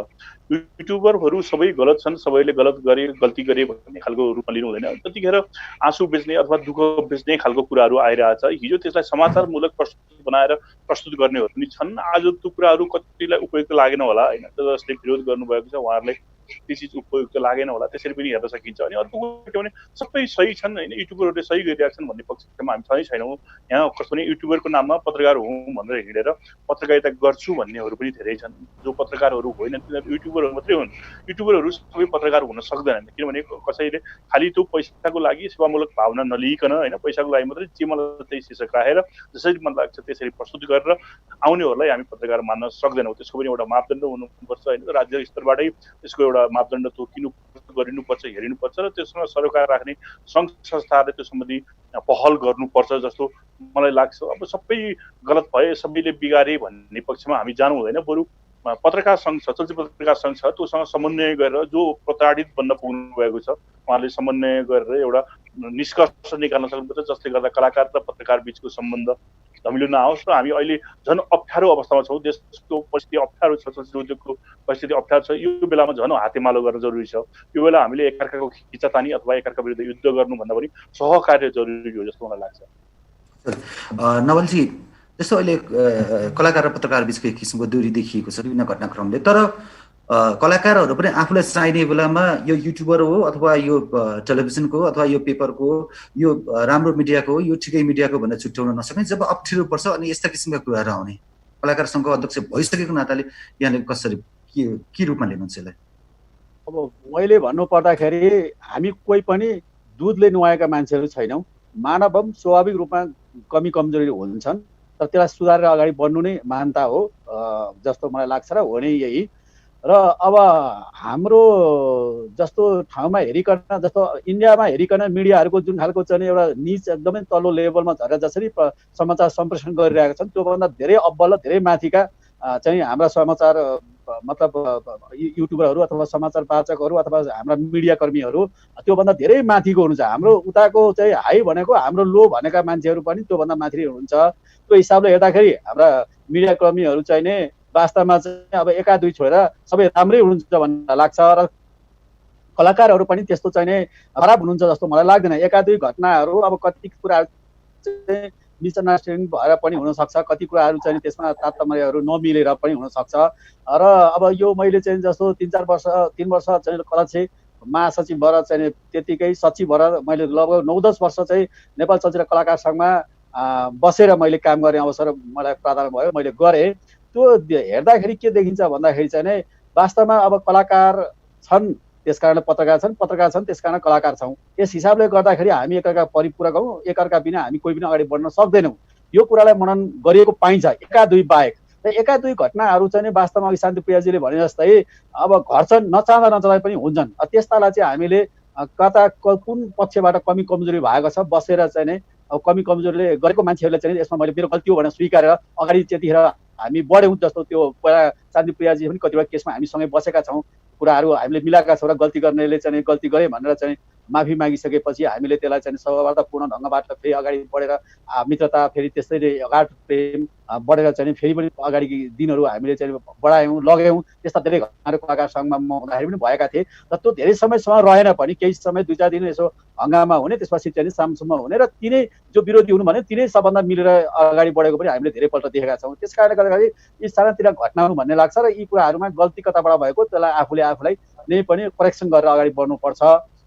युट्युबरहरू सबै गलत छन्, सबैले गल्ती गरे भन्ने खालको रूपमा लिनु हुँदैन। त्यतिखेर आँसु बेच्ने अथवा दुःख बेच्ने खालको कुराहरू आइरहेछ। हिजो त्यसलाई समाचारमूलक प्रस्तुत बनाएर प्रस्तुत गर्नेहरू पनि छन्। आज त्यो कुराहरू कतिलाई उपयुक्त लागेन होला होइन, जसले विरोध गर्नुभएको छ उहाँहरूलाई त्यो चिज उपयुक्त लागेन होला, त्यसरी पनि हेर्न सकिन्छ। अनि अर्को के भने सबै सही छन् होइन, युट्युबरहरूले सही गरिरहेका छन् भन्ने पक्षमा हामी सही छैनौँ। यहाँ कस्तो भने युट्युबरको नाममा पत्रकार हुँ भनेर हिँडेर पत्रकारिता गर्छु भन्नेहरू पनि धेरै छन्। जो पत्रकारहरू होइनन् तिनीहरू युट्युबरहरू मात्रै हुन्। युट्युबरहरू सबै पत्रकार हुन सक्दैनन्, किनभने कसैले खालि त्यो पैसाको लागि सेवामूलक भावना नलिइकन होइन, पैसाको लागि मात्रै जे मलाई त्यही शीर्षक राखेर जसरी मन लाग्छ त्यसरी प्रस्तुत गरेर आउनेहरूलाई हामी पत्रकार मान्न सक्दैनौँ। त्यसको पनि एउटा मापदण्ड हुनुपर्छ होइन, राज्य स्तरबाटै त्यसको एउटा मापदण्ड गरिनुपर्छ, हेरिनुपर्छ र त्यसमा सरकार राख्ने सङ्घ संस्थाहरूले त्यो सम्बन्धी पहल गर्नुपर्छ जस्तो मलाई लाग्छ। अब सबै गलत भए, सबैले बिगारे भन्ने पक्षमा हामी जानु हुँदैन। बरु पत्रकार सङ्घ छ, चलचित्र पत्रकार सङ्घ छ, त्योसँग समन्वय गरेर जो प्रताडित बन्न पुग्नु भएको छ उहाँले समन्वय गरेर एउटा निष्कर्ष निकाल्न सक्नुपर्छ, जसले गर्दा कलाकार र पत्रकार बिचको सम्बन्ध धमिलो नआओस्। र हामी अहिले झन् अप्ठ्यारो अवस्थामा छौँ, देशको परिस्थिति अप्ठ्यारो छ, चलचित्र उद्योगको परिस्थिति अप्ठ्यारो छ। यो बेलामा झन् हातेमालो गर्न जरुरी छ। यो बेला हामीले एकअर्काको खिचातानी अथवा एकअर्का विरुद्ध युद्ध गर्नुभन्दा पनि सहकार्य जरुरी हो जस्तो मलाई लाग्छ। नवलजी, जस्तो अहिले कलाकार र पत्रकार बिचको एक किसिमको दूरी देखिएको छ विभिन्न घटनाक्रमले, तर कलाकारहरू पनि आफूलाई चाहिने बेलामा यो युट्युबर हो अथवा यो टेलिभिजनको अथवा यो पेपरको, यो राम्रो मिडियाको, यो ठिकै मिडियाको भनेर छुट्याउन नसक्ने जब अप्ठ्यारो पर्छ अनि यस्ता किसिमका कुराहरू आउने, कलाकार सङ्घको अध्यक्ष भइसकेको नाताले यहाँले कसरी के रूपमा लिनुहुन्छ यसलाई? अब मैले भन्नु पर्दाखेरि हामी कोही पनि दुधले नुहाएका मान्छेहरू छैनौँ। मानव स्वाभाविक रूपमा कमी कमजोरी हुन्छन्, तर त्यसलाई सुधारेर अगाडि बढ्नु नै महानता हो जस्तो मलाई लाग्छ र हो नै यही। र अब हाम्रो जस्तो ठाउँमा हेरिकन, जस्तो इन्डियामा हेरिकन मिडियाहरूको जुन खालको चाहिँ एउटा निच एकदमै तल्लो लेभलमा झरेर जसरी समाचार सम्प्रेषण गरिरहेका छन्, त्योभन्दा धेरै अब्बल र धेरै माथिका चाहिँ हाम्रा समाचार मतलब युट्युबरहरू अथवा समाचार वाचकहरू अथवा हाम्रा मिडिया कर्मीहरू त्योभन्दा धेरै माथिको हुनुहुन्छ। हाम्रो उताको चाहिँ हाई भनेको हाम्रो लो भनेका मान्छेहरू पनि त्योभन्दा माथि हुनुहुन्छ। त्यो हिसाबले हेर्दाखेरि हाम्रा मिडिया कर्मीहरू चाहिँ नै वास्तवमा चाहिँ अब एका दुई छोडेर सबै राम्रै हुनुहुन्छ भन्ने लाग्छ र कलाकारहरू पनि त्यस्तो चाहिँ नै खराब हुनुहुन्छ जस्तो मलाई लाग्दैन। एका दुई घटनाहरू अब कति कुराहरू चाहिँ मिसअन्डरस्ट्यान्डिङ भएर पनि हुनसक्छ, कति कुराहरू चाहिँ त्यसमा तारतम्यहरू नमिलेर पनि हुनसक्छ। र अब यो मैले चाहिँ जस्तो 3 वर्ष चाहिँ कलक्षे महासचिव भएर चाहिँ त्यतिकै सचिव भएर मैले लगभग 9-10 वर्ष चाहिँ नेपाल चलचित्र कलाकार सङ्घमा बसेर मैले काम गर्ने अवसर मलाई प्रदान भयो, मैले गरेँ। त्यो हेर्दाखेरि के देखिन्छ भन्दाखेरि चाहिँ नै वास्तवमा अब कलाकार छन् त्यस कारण पत्रकार छन्, पत्रकार छन् त्यस कारण कलाकार छौँ। यस हिसाबले गर्दाखेरि हामी एकअर्का परिपूरक हौँ, एकअर्का बिना हामी कोही पनि अगाडि बढ्न सक्दैनौँ। यो कुरालाई मनन गरिएको पाइन्छ एका दुई बाहेक। र एका दुई घटनाहरू चाहिँ वास्तवमा अघि शान्तिप्रियाजीले भने जस्तै अब घर चाहिँ नचाहँदा पनि हुन्छन्। त्यस्तालाई चाहिँ हामीले कता कुन पक्षबाट कमी कमजोरी भएको छ बसेर चाहिँ नै अब कमी कमजोरले गरेको मान्छेहरूलाई चाहिँ यसमा मैले मेरो गल्ती हो भनेर स्वीकारेर अगाडि त्यतिखेर हामी बढ्यौँ। जस्तो त्यो पहिला शान्तिप्रियाजी पनि कतिवटा केसमा हामी सँगै बसेका छौँ, कुराहरू हामीले मिलाएका छौँ र गल्ती गर्नेले चाहिँ गल्ती गरे भनेर चाहिँ माफी मागिसकेपछि हामीले त्यसलाई चाहिँ सौहार्दपूर्ण ढङ्गबाट फेरि अगाडि बढेर मित्रता फेरि त्यसरी अगाड प्रेम बढेर चाहिँ फेरि पनि अगाडिको दिनहरू हामीले चाहिँ बढायौँ लग्यौँ। त्यस्ता धेरै घटनाहरू कलाकार सङ्घमा म हुँदाखेरि पनि भएका थिए र त्यो धेरै समयसम्म रहेन पनि, केही समय 2-4 दिन यसो हङ्गामा हुने, त्यसपछि चाहिँ सामसुममा हुने र तिनै जो विरोधी हुनु भने तिनै सबभन्दा मिलेर अगाडि बढेको पनि हामीले धेरैपल्ट देखेका छौँ। त्यस कारणले गर्दाखेरि यी सानातिर घटना हुनु भन्ने लाग्छ र यी कुराहरूमा गल्ती कताबाट भएको त्यसलाई आफूलाई नै पनि करेक्सन गरेर अगाडि बढ्नुपर्छ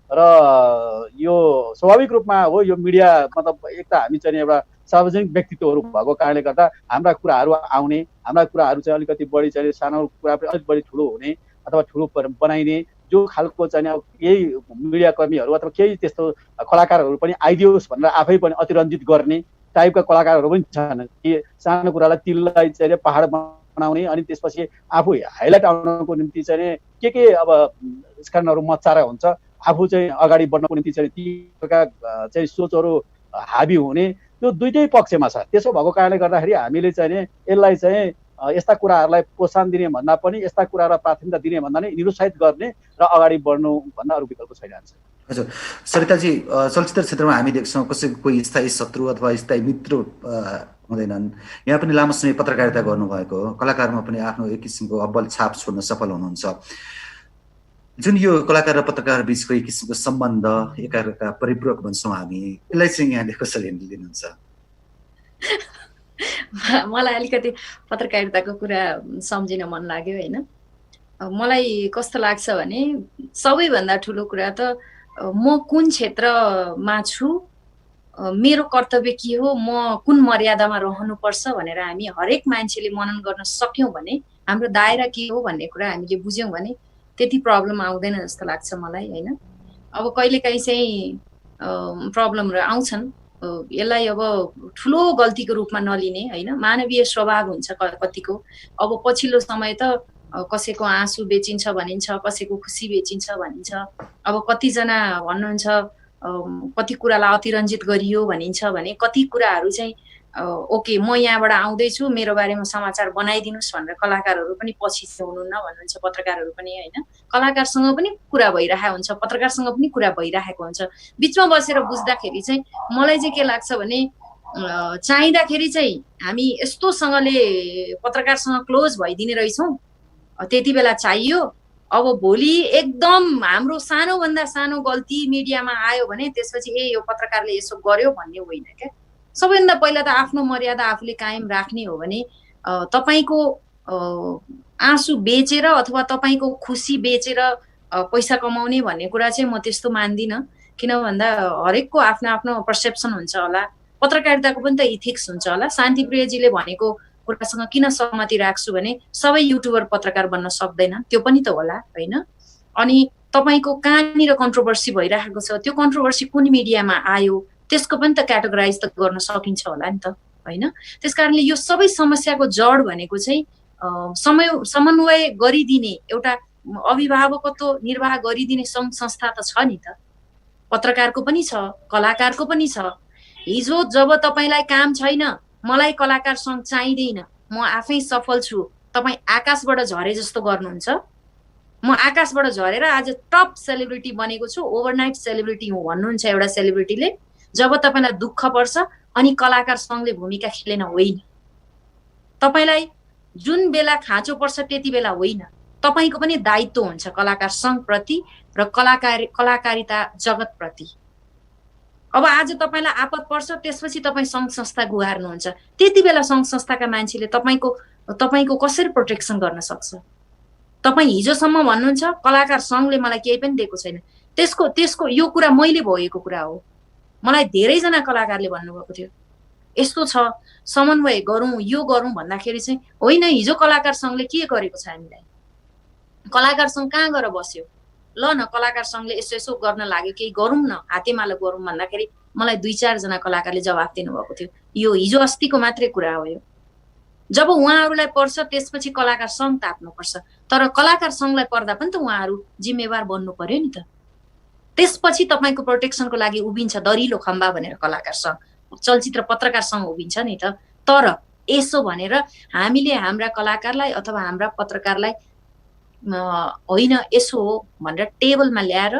र यो स्वाभाविक रूपमा हो। यो मिडिया मतलब एक त हामी चाहिँ एउटा सार्वजनिक व्यक्तित्वहरू भएको कारणले गर्दा हाम्रा कुराहरू आउने, हाम्रा कुराहरू चाहिँ अलिकति बढी चाहिँ सानो कुरा पनि अलिक बढी ठुलो हुने अथवा ठुलो बनाइने जो खालको चाहिँ अब केही मिडियाकर्मीहरू अथवा केही त्यस्तो कलाकारहरू पनि आइदियोस् भनेर आफै पनि अतिरञ्जित गर्ने टाइपका कलाकारहरू पनि छन् कि सानो कुरालाई तिललाई चाहिँ पहाड बनाउने अनि त्यसपछि आफू हाइलाइट आउनको निम्ति चाहिँ के अब स्क्यानहरू मच्चाएर हुन्छ, आफू चाहिँ अगाडि बढ्नको निम्ति चाहिँ ती प्रकारका चाहिँ सोचहरू हाबी हुने, त्यो दुईटै पक्षमा छ। त्यसो भएको कारणले गर्दाखेरि हामीले चाहिँ यसलाई चाहिँ यस्ता कुराहरूलाई प्रोत्साहन दिने भन्दा पनि यस्ता कुराहरूलाई प्राथमिकता दिने भन्दा नै निरुत्साहित गर्ने र अगाडि बढ्नु भन्दा अरू विकल्प छैन। हजुर सरिताजी, चलचित्र क्षेत्रमा हामी देख्छौँ कसैको कोही स्थायी शत्रु अथवा स्थायी मित्र हुँदैनन्। यहाँ पनि लामो समय पत्रकारिता गर्नुभएको हो, कलाकारमा पनि आफ्नो एक किसिमको अब्बल छाप छोड्न सफल हुनुहुन्छ। जुन यो कलाकार र पत्रकार बिचको एक किसिमको सम्बन्ध एकाअर्का परिपूरक भन्छौँ हामी, यसलाई चाहिँ यहाँले कसरी लिनुहुन्छ? मलाई अलिकति पत्रकारिताको कुरा सम्झिन मन लाग्यो होइन। मलाई कस्तो लाग्छ भने सबैभन्दा ठुलो कुरा त म कुन क्षेत्रमा छु, मेरो कर्तव्य के हो, म कुन मर्यादामा रहनुपर्छ भनेर हामी हरेक मान्छेले मनन गर्न सक्यौँ भने, हाम्रो दायरा के हो भन्ने कुरा हामीले बुझ्यौँ भने त्यति प्रब्लम आउँदैन जस्तो लाग्छ मलाई होइन। अब कहिलेकाहीँ चाहिँ प्रब्लमहरू आउँछन्, यसलाई अब ठुलो गल्तीको रूपमा नलिने होइन, मानवीय स्वभाव हुन्छ कतिको। अब पछिल्लो समय त कसैको आँसु बेचिन्छ भनिन्छ, कसैको खुसी बेचिन्छ भनिन्छ। अब कतिजना भन्नुहुन्छ कति कुरालाई अतिरञ्जित गरियो भनिन्छ भने कति कुराहरू चाहिँ ओके म यहाँबाट आउँदैछु मेरो बारेमा समाचार बनाइदिनुहोस् भनेर कलाकारहरू पनि पछि हुनुहुन्न भन्नुहुन्छ, पत्रकारहरू पनि होइन। कलाकारसँग पनि कुरा भइरहेको हुन्छ, पत्रकारसँग पनि कुरा भइरहेको हुन्छ। बिचमा बसेर बुझ्दाखेरि चाहिँ मलाई चाहिँ के लाग्छ भने चाहिँदाखेरि चाहिँ हामी यस्तोसँगले पत्रकारसँग क्लोज भइदिने रहेछौँ, त्यति बेला चाहियो। अब भोलि एकदम हाम्रो सानोभन्दा सानो गल्ती मिडियामा आयो भने त्यसपछि यो पत्रकारले यसो गर्यो भन्ने होइन क्या। सबैभन्दा पहिला त आफ्नो मर्यादा आफूले कायम राख्ने हो भने तपाईँको आँसु बेचेर अथवा तपाईँको खुसी बेचेर पैसा कमाउने भन्ने कुरा चाहिँ म त्यस्तो मान्दिनँ। किन भन्दा हरेकको आफ्नो आफ्नो पर्सेप्सन हुन्छ होला, पत्रकारिताको पनि त इथिक्स हुन्छ होला। शान्तिप्रियजीले भनेको कुरासँग किन सहमति राख्छु भने सबै युट्युबर पत्रकार बन्न सक्दैन, त्यो पनि त होला होइन। अनि तपाईँको कहाँनिर कन्ट्रोभर्सी भइरहेको छ, त्यो कन्ट्रोभर्सी कुन मिडियामा आयो त्यसको पनि त क्याटेगोराइज त गर्न सकिन्छ होला नि त होइन। त्यस कारणले यो सबै समस्याको जड भनेको चाहिँ समन्वय गरिदिने एउटा अभिभावकत्व निर्वाह गरिदिने सङ्घ संस्था त छ नि त, पत्रकारको पनि छ, कलाकारको पनि छ। हिजो जब तपाईँलाई काम छैन, मलाई कलाकार सङ्घ चाहिँदैन, म आफै सफल छु, तपाईँ आकाशबाट झरे जस्तो गर्नुहुन्छ। म आकाशबाट झरेर आज टप सेलिब्रिटी बनेको छु, ओभरनाइट सेलिब्रिटी हुँ भन्नुहुन्छ एउटा सेलिब्रिटीले। जब तपाईँलाई दुःख पर्छ अनि कलाकार सङ्घले भूमिका खेलेन होइन, तपाईँलाई जुन बेला खाँचो पर्छ त्यति बेला होइन, तपाईँको पनि दायित्व हुन्छ कलाकार सङ्घप्रति र कलाकारिता जगतप्रति। अब आज तपाईँलाई आपत पर्छ त्यसपछि तपाईँ सङ्घ संस्था गुहार्नुहुन्छ, त्यति बेला सङ्घ संस्थाका मान्छेले तपाईँको कसरी प्रोटेक्सन गर्न सक्छ? तपाईँ हिजोसम्म भन्नुहुन्छ कलाकार सङ्घले मलाई केही पनि दिएको छैन, त्यसको यो कुरा मैले भोगेको कुरा हो। मलाई धेरैजना कलाकारले भन्नुभएको थियो यस्तो छ समन्वय गरौँ यो गरौँ भन्दाखेरि चाहिँ होइन, हिजो कलाकार सङ्घले के गरेको छ हामीलाई? कलाकार सङ्घ कहाँ गएर बस्यो? ल न कलाकार सङ्घले यसो गर्न लाग्यो, केही गरौँ न, हातेमालो गरौँ भन्दाखेरि मलाई 2-4 जना कलाकारले जवाफ दिनुभएको थियो। यो हिजो अस्तिको मात्रै कुरा हो यो। जब उहाँहरूलाई पर्छ त्यसपछि कलाकार सङ्घ ताप्नुपर्छ, तर कलाकार सङ्घलाई पर्दा पनि त उहाँहरू जिम्मेवार बन्नु पर्यो नि त। त्यसपछि तपाईँको प्रोटेक्सनको लागि उभिन्छ दरिलो खम्बा भनेर कलाकार सङ्घ। चलचित्र पत्रकारसँग उभिन्छ नि त। तर यसो भनेर हामीले हाम्रा कलाकारलाई अथवा हाम्रा पत्रकारलाई होइन यसो हो भनेर टेबलमा ल्याएर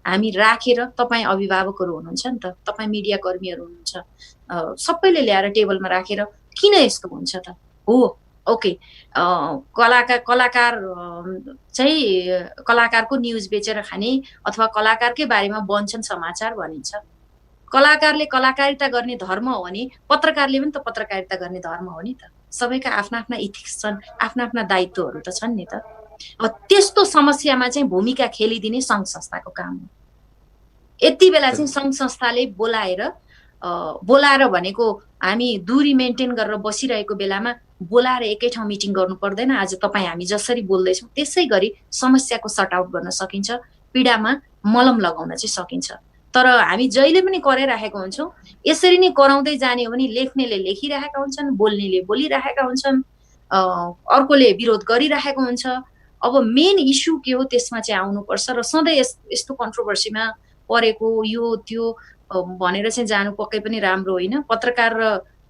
हामी राखेर, तपाईँ अभिभावकहरू हुनुहुन्छ नि त, तपाईँ मिडिया कर्मीहरू हुनुहुन्छ, सबैले ल्याएर टेबलमा राखेर किन यस्तो हुन्छ त? हो ओके, कलाकार चाहिँ कलाकारको न्युज बेचेर खाने अथवा कलाकारकै बारेमा बन्छन् समाचार भनिन्छ। कलाकारले कलाकारिता गर्ने धर्म हो भने पत्रकारले पनि त पत्रकारिता गर्ने धर्म हो नि त। सबैका आफ्ना आफ्ना इथिक्स छन्, आफ्ना आफ्ना दायित्वहरू त छन् नि त। अब त्यस्तो समस्यामा चाहिँ भूमिका खेलिदिने सङ्घ संस्थाको काम हो। यति बेला चाहिँ सङ्घ संस्थाले बोलाएर भनेको हामी दूरी मेन्टेन गरेर बसिरहेको बेलामा बोलाएर एकै ठाउँ मिटिङ गर्नु पर्दैन। आज तपाईँ हामी जसरी बोल्दैछौँ त्यसै गरी समस्याको सर्ट आउट गर्न सकिन्छ, पीडामा मलम लगाउन चाहिँ सकिन्छ। तर हामी जहिले पनि कराइरहेका हुन्छौँ। यसरी नै कराउँदै जाने हो भने लेख्नेले लेखिरहेका हुन्छन्, बोल्नेले बोलिरहेका हुन्छन्, अर्कोले विरोध गरिरहेको हुन्छ। अब मेन इस्यु के हो त्यसमा चाहिँ आउनुपर्छ र सधैँ यस्तो कन्ट्रोभर्सीमा परेको यो त्यो भनेर चाहिँ जानु पक्कै पनि राम्रो होइन। पत्रकार र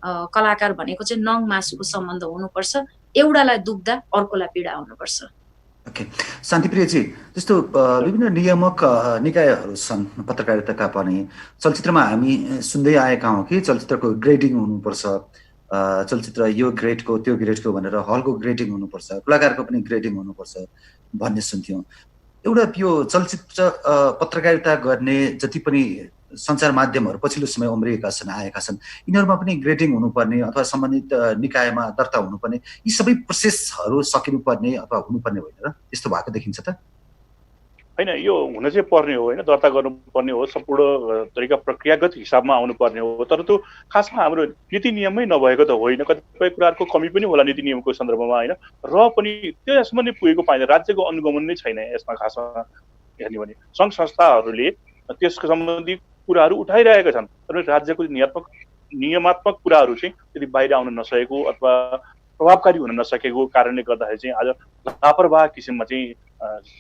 कलाकार भनेको चाहिँ नङ मासुको सम्बन्ध हुनुपर्छ। एउटालाई दुख्दा अर्कोलाई पीडा हुनुपर्छ। ओके, शान्तिप्रियजी, जस्तो विभिन्न नियामक निकायहरू छन् पत्रकारिताका पनि। चलचित्रमा हामी सुन्दै आएका हौँ कि चलचित्रको ग्रेडिङ हुनुपर्छ, चलचित्र यो ग्रेडको त्यो ग्रेडको भनेर हलको ग्रेडिङ हुनुपर्छ, कलाकारको पनि ग्रेडिङ हुनुपर्छ भन्ने सुन्थ्यौँ। एउटा यो चलचित्र पत्रकारिता गर्ने जति पनि सञ्चार माध्यमहरू पछिल्लो समय उम्रिएका छन्, आएका छन्, यिनीहरूमा पनि ग्रेडिङ हुनुपर्ने अथवा सम्बन्धित निकायमा दर्ता हुनुपर्ने, यी सबै प्रोसेसहरू सकिनुपर्ने अथवा हुनुपर्ने होइन र? यस्तो भएको देखिन्छ त? होइन, यो हुन चाहिँ पर्ने हो, होइन, दर्ता गर्नुपर्ने हो, सम्पूर्ण तरिका प्रक्रियागत हिसाबमा आउनुपर्ने हो। तर त्यो खासमा हाम्रो नीति नियममै नभएको त होइन। कतिपय कुराहरूको कमी पनि होला नीति नियमको सन्दर्भमा, होइन, र पनि त्यसमा नै पुगेको पाइँदैन। राज्यको अनुगमन नै छैन यसमा खासमा हेर्ने भने। सङ्घ संस्थाहरूले त्यसको सम्बन्धी कुराहरू उठाइरहेका छन्, तर राज्यको नियमात्मक कुराहरू चाहिँ यदि बाहिर आउन नसकेको अथवा प्रभावकारी हुन नसकेको कारणले गर्दाखेरि चाहिँ आज लापरवाह किसिममा चाहिँ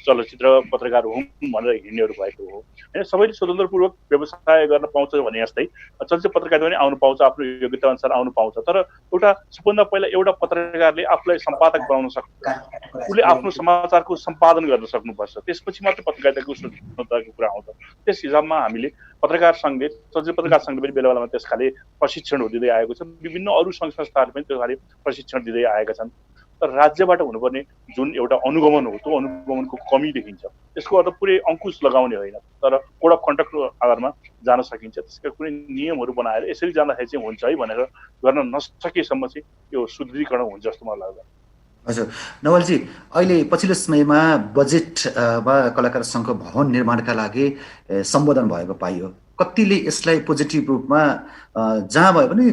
चलचित्र पत्रकार हुँ भनेर हिँड्नेहरू भएको हो। होइन, सबैले स्वतन्त्रपूर्वक व्यवसाय गर्न पाउँछ भने जस्तै चलचित्र पत्रकारिता पनि आउनु पाउँछ, आफ्नो योग्यता अनुसार आउनु पाउँछ। तर एउटा सबभन्दा पहिला एउटा पत्रकारले आफूलाई सम्पादक बनाउन सक्छ, उसले आफ्नो समाचारको सम्पादन गर्न सक्नुपर्छ, त्यसपछि मात्र पत्रकारिताको स्वतन्त्रताको कुरा आउँछ। त्यस हिसाबमा हामीले पत्रकार सङ्घले, चलचित्र पत्रकार सङ्घले पनि बेला बेलामा त्यसखाले प्रशिक्षणहरू दिँदै आएको छ। विभिन्न अरू सङ्घ संस्थाहरूले पनि त्यसखाले प्रशिक्षण दिँदै आएका छन्। तर राज्यबाट हुनुपर्ने जुन एउटा अनुगमन हो, त्यो अनुगमनको कमी देखिन्छ। त्यसको अर्थ पुरै अङ्कुश लगाउने होइन, तर कोड अफ कन्डक्टको आधारमा जान सकिन्छ। त्यसका कुनै नियमहरू बनाएर यसरी जाँदाखेरि चाहिँ हुन्छ है भनेर गर्न नसकेसम्म चाहिँ यो सुदृढीकरण हुन्छ जस्तो मलाई लाग्छ। हजुर नवलजी, अहिले पछिल्लो समयमा बजेटमा कलाकार सङ्घको भवन निर्माणका लागि सम्बोधन भएको पाइयो। कतिले यसलाई पोजिटिभ रूपमा जहाँ भयो भने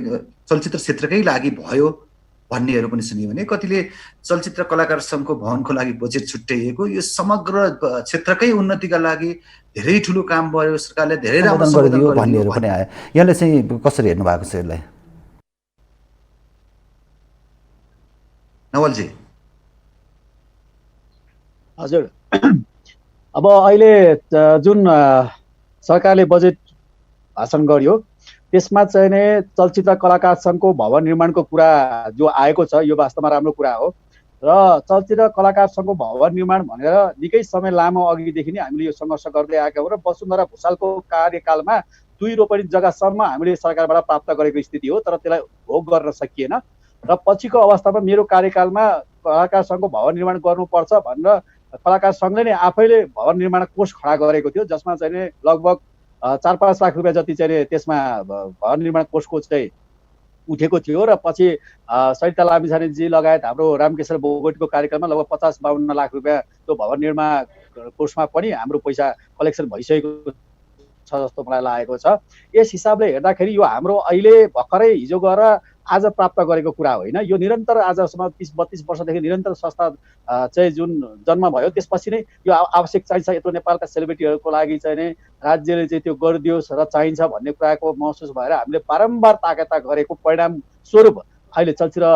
चलचित्र क्षेत्रकै लागि भयो भन्नेहरू पनि सुनियो भने, कतिले चलचित्र कलाकार सङ्घको भवनको लागि बजेट छुट्याइएको, यो समग्र क्षेत्रकै उन्नतिका लागि धेरै ठुलो काम भयो, सरकारले धेरै राम्रो गरिदियो भन्नेहरू पनि आयो। यहाँले चाहिँ कसरी हेर्नु भएको छ यसलाई? नवलजी। हजुर, अब अहिले जुन सरकारले बजेट भाषण गर्यो त्यसमा चाहिँ नै चलचित्र कलाकार सङ्घको भवन निर्माणको कुरा जो आएको छ यो वास्तवमा राम्रो कुरा हो। र चलचित्र कलाकार सङ्घको भवन निर्माण भनेर निकै समय लामो अघिदेखि नै हामीले यो सङ्घर्ष गर्दै आएका हौँ र वसुन्धरा भुसालको कार्यकालमा 2 रोपनी जग्गासम्म हामीले सरकारबाट प्राप्त गरेको स्थिति हो, तर त्यसलाई भोग गर्न सकिएन। र पछिको अवस्थामा मेरो कार्यकालमा कलाकार सङ्घको भवन निर्माण गर्नुपर्छ भनेर कलाकार सङ्घले नै आफैले भवन निर्माण कोष खडा गरेको थियो, जसमा चाहिँ नि लगभग 4-5 लाख रुपियाँ जति चाहिँ त्यसमा भवन निर्माण कोषको चाहिँ उठेको थियो। र पछि सरिता लामिछानेजी लगायत हाम्रो रामकेशर बोगटीको कार्यकालमा लगभग 50-52 लाख रुपियाँ त्यो भवन निर्माण कोषमा पनि हाम्रो पैसा कलेक्सन भइसकेको छ जस्तो मलाई लागेको छ। यस हिसाबले हेर्दाखेरि यो हाम्रो अहिले भर्खरै हिजो गएर आज प्राप्त गरेको कुरा होइन, यो निरन्तर आजसम्म 30-32 वर्षदेखि निरन्तर संस्था चाहिँ जुन जन्म भयो त्यसपछि नै यो आवश्यक चाहिन्छ। यत्रो नेपालका सेलिब्रिटीहरूको लागि चाहिँ नै राज्यले चाहिँ त्यो गरिदियोस् र चाहिन्छ भन्ने कुराको महसुस भएर हामीले बारम्बार ताकेता गरेको परिणाम स्वरूप अहिले चलचित्र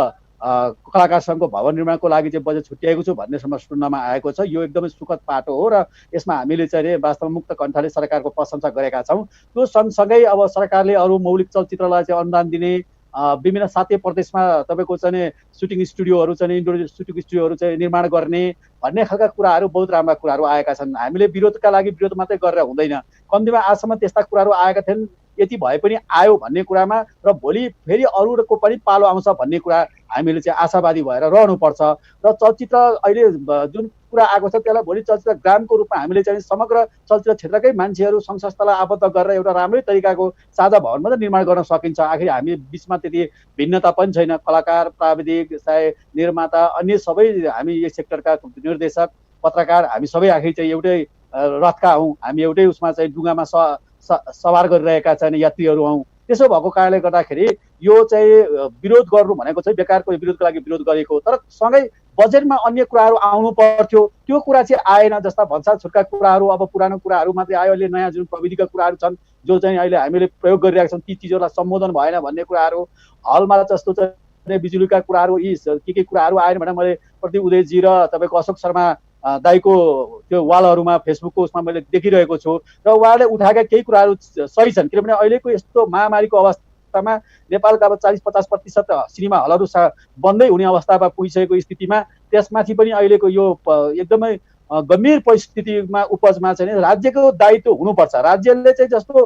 कलाकार सङ्घको भवन निर्माणको लागि चाहिँ बजेट छुट्याएको छु भन्नेसम्म सुन्नमा आएको छ। यो एकदमै सुखद पाटो हो र यसमा हामीले चाहिँ वास्तवमा मुक्त कण्ठले सरकारको प्रशंसा गरेका छौँ। त्यो सँगसँगै अब सरकारले अरू मौलिक चलचित्रलाई चाहिँ अनुदान दिने, विभिन्न सातै प्रदेशमा तपाईँको चाहिँ सुटिङ स्टुडियोहरू चाहिँ इन्डोर सुटिङ स्टुडियोहरू चाहिँ निर्माण गर्ने भन्ने खालका कुराहरू बहुत राम्रा कुराहरू आएका छन्। हामीले विरोधका लागि विरोध मात्रै गरेर हुँदैन, कम्तीमा आजसम्म त्यस्ता कुराहरू आएका थिएन। यति भए पनि आयो भन्ने कुरामा र भोलि फेरि अरूको पनि पालो आउँछ भन्ने कुरा हामीले चाहिँ आशावादी भएर रहनुपर्छ। र चलचित्र अहिले जुन कुरा आएको छ त्यसलाई भोलि चलचित्र ग्रामको रूपमा हामीले चाहिँ समग्र चलचित्र क्षेत्रकै मान्छेहरू सङ्घ संस्थालाई आबद्ध गरेर एउटा राम्रै तरिकाको साझा भवन मात्रै निर्माण गर्न सकिन्छ। आखिर हामी बिचमा त्यति भिन्नता पनि छैन। कलाकार, प्राविधिक, चाहे निर्माता, अन्य सबै हामी यस सेक्टरका निर्देशक, पत्रकार, हामी सबै आखिर चाहिँ एउटै रथका हौँ। हामी एउटै उसमा चाहिँ डुङ्गामा सवार गरिरहेका चाहिँ यात्रीहरू हौँ। त्यसो भएको कारणले गर्दाखेरि यो चाहिँ विरोध गर्नु भनेको चाहिँ बेकारको विरोधको लागि विरोध गरेको, तर सँगै बजेटमा अन्य कुराहरू आउनु पर्थ्यो, त्यो कुरा चाहिँ आएन। जस्ता भन्सा छुटका कुराहरू, अब पुरानो कुराहरू मात्रै आयो। अहिले नयाँ जुन प्रविधिका कुराहरू छन् जो चाहिँ अहिले हामीले प्रयोग गरिरहेका छौँ ती चिजहरूलाई सम्बोधन भएन भन्ने कुराहरू, हलमा जस्तो चाहिँ बिजुलीका कुराहरू, यी के कुराहरू आएन भने मैले प्रदीप उदयजी र तपाईँको अशोक शर्मा दाईको त्यो वालहरूमा फेसबुकको उसमा मैले देखिरहेको छु र उहाँले उठाएका केही कुराहरू सही छन्। किनभने अहिलेको यस्तो महामारीको अवस्थामा नेपालका अब 40-50% सिनेमा हलहरू बन्दै हुने अवस्थामा पुगिसकेको स्थितिमा त्यसमाथि पनि अहिलेको यो एकदमै गम्भीर परिस्थितिमा उपजमा चाहिँ राज्यको दायित्व हुनुपर्छ। राज्यले चाहिँ जस्तो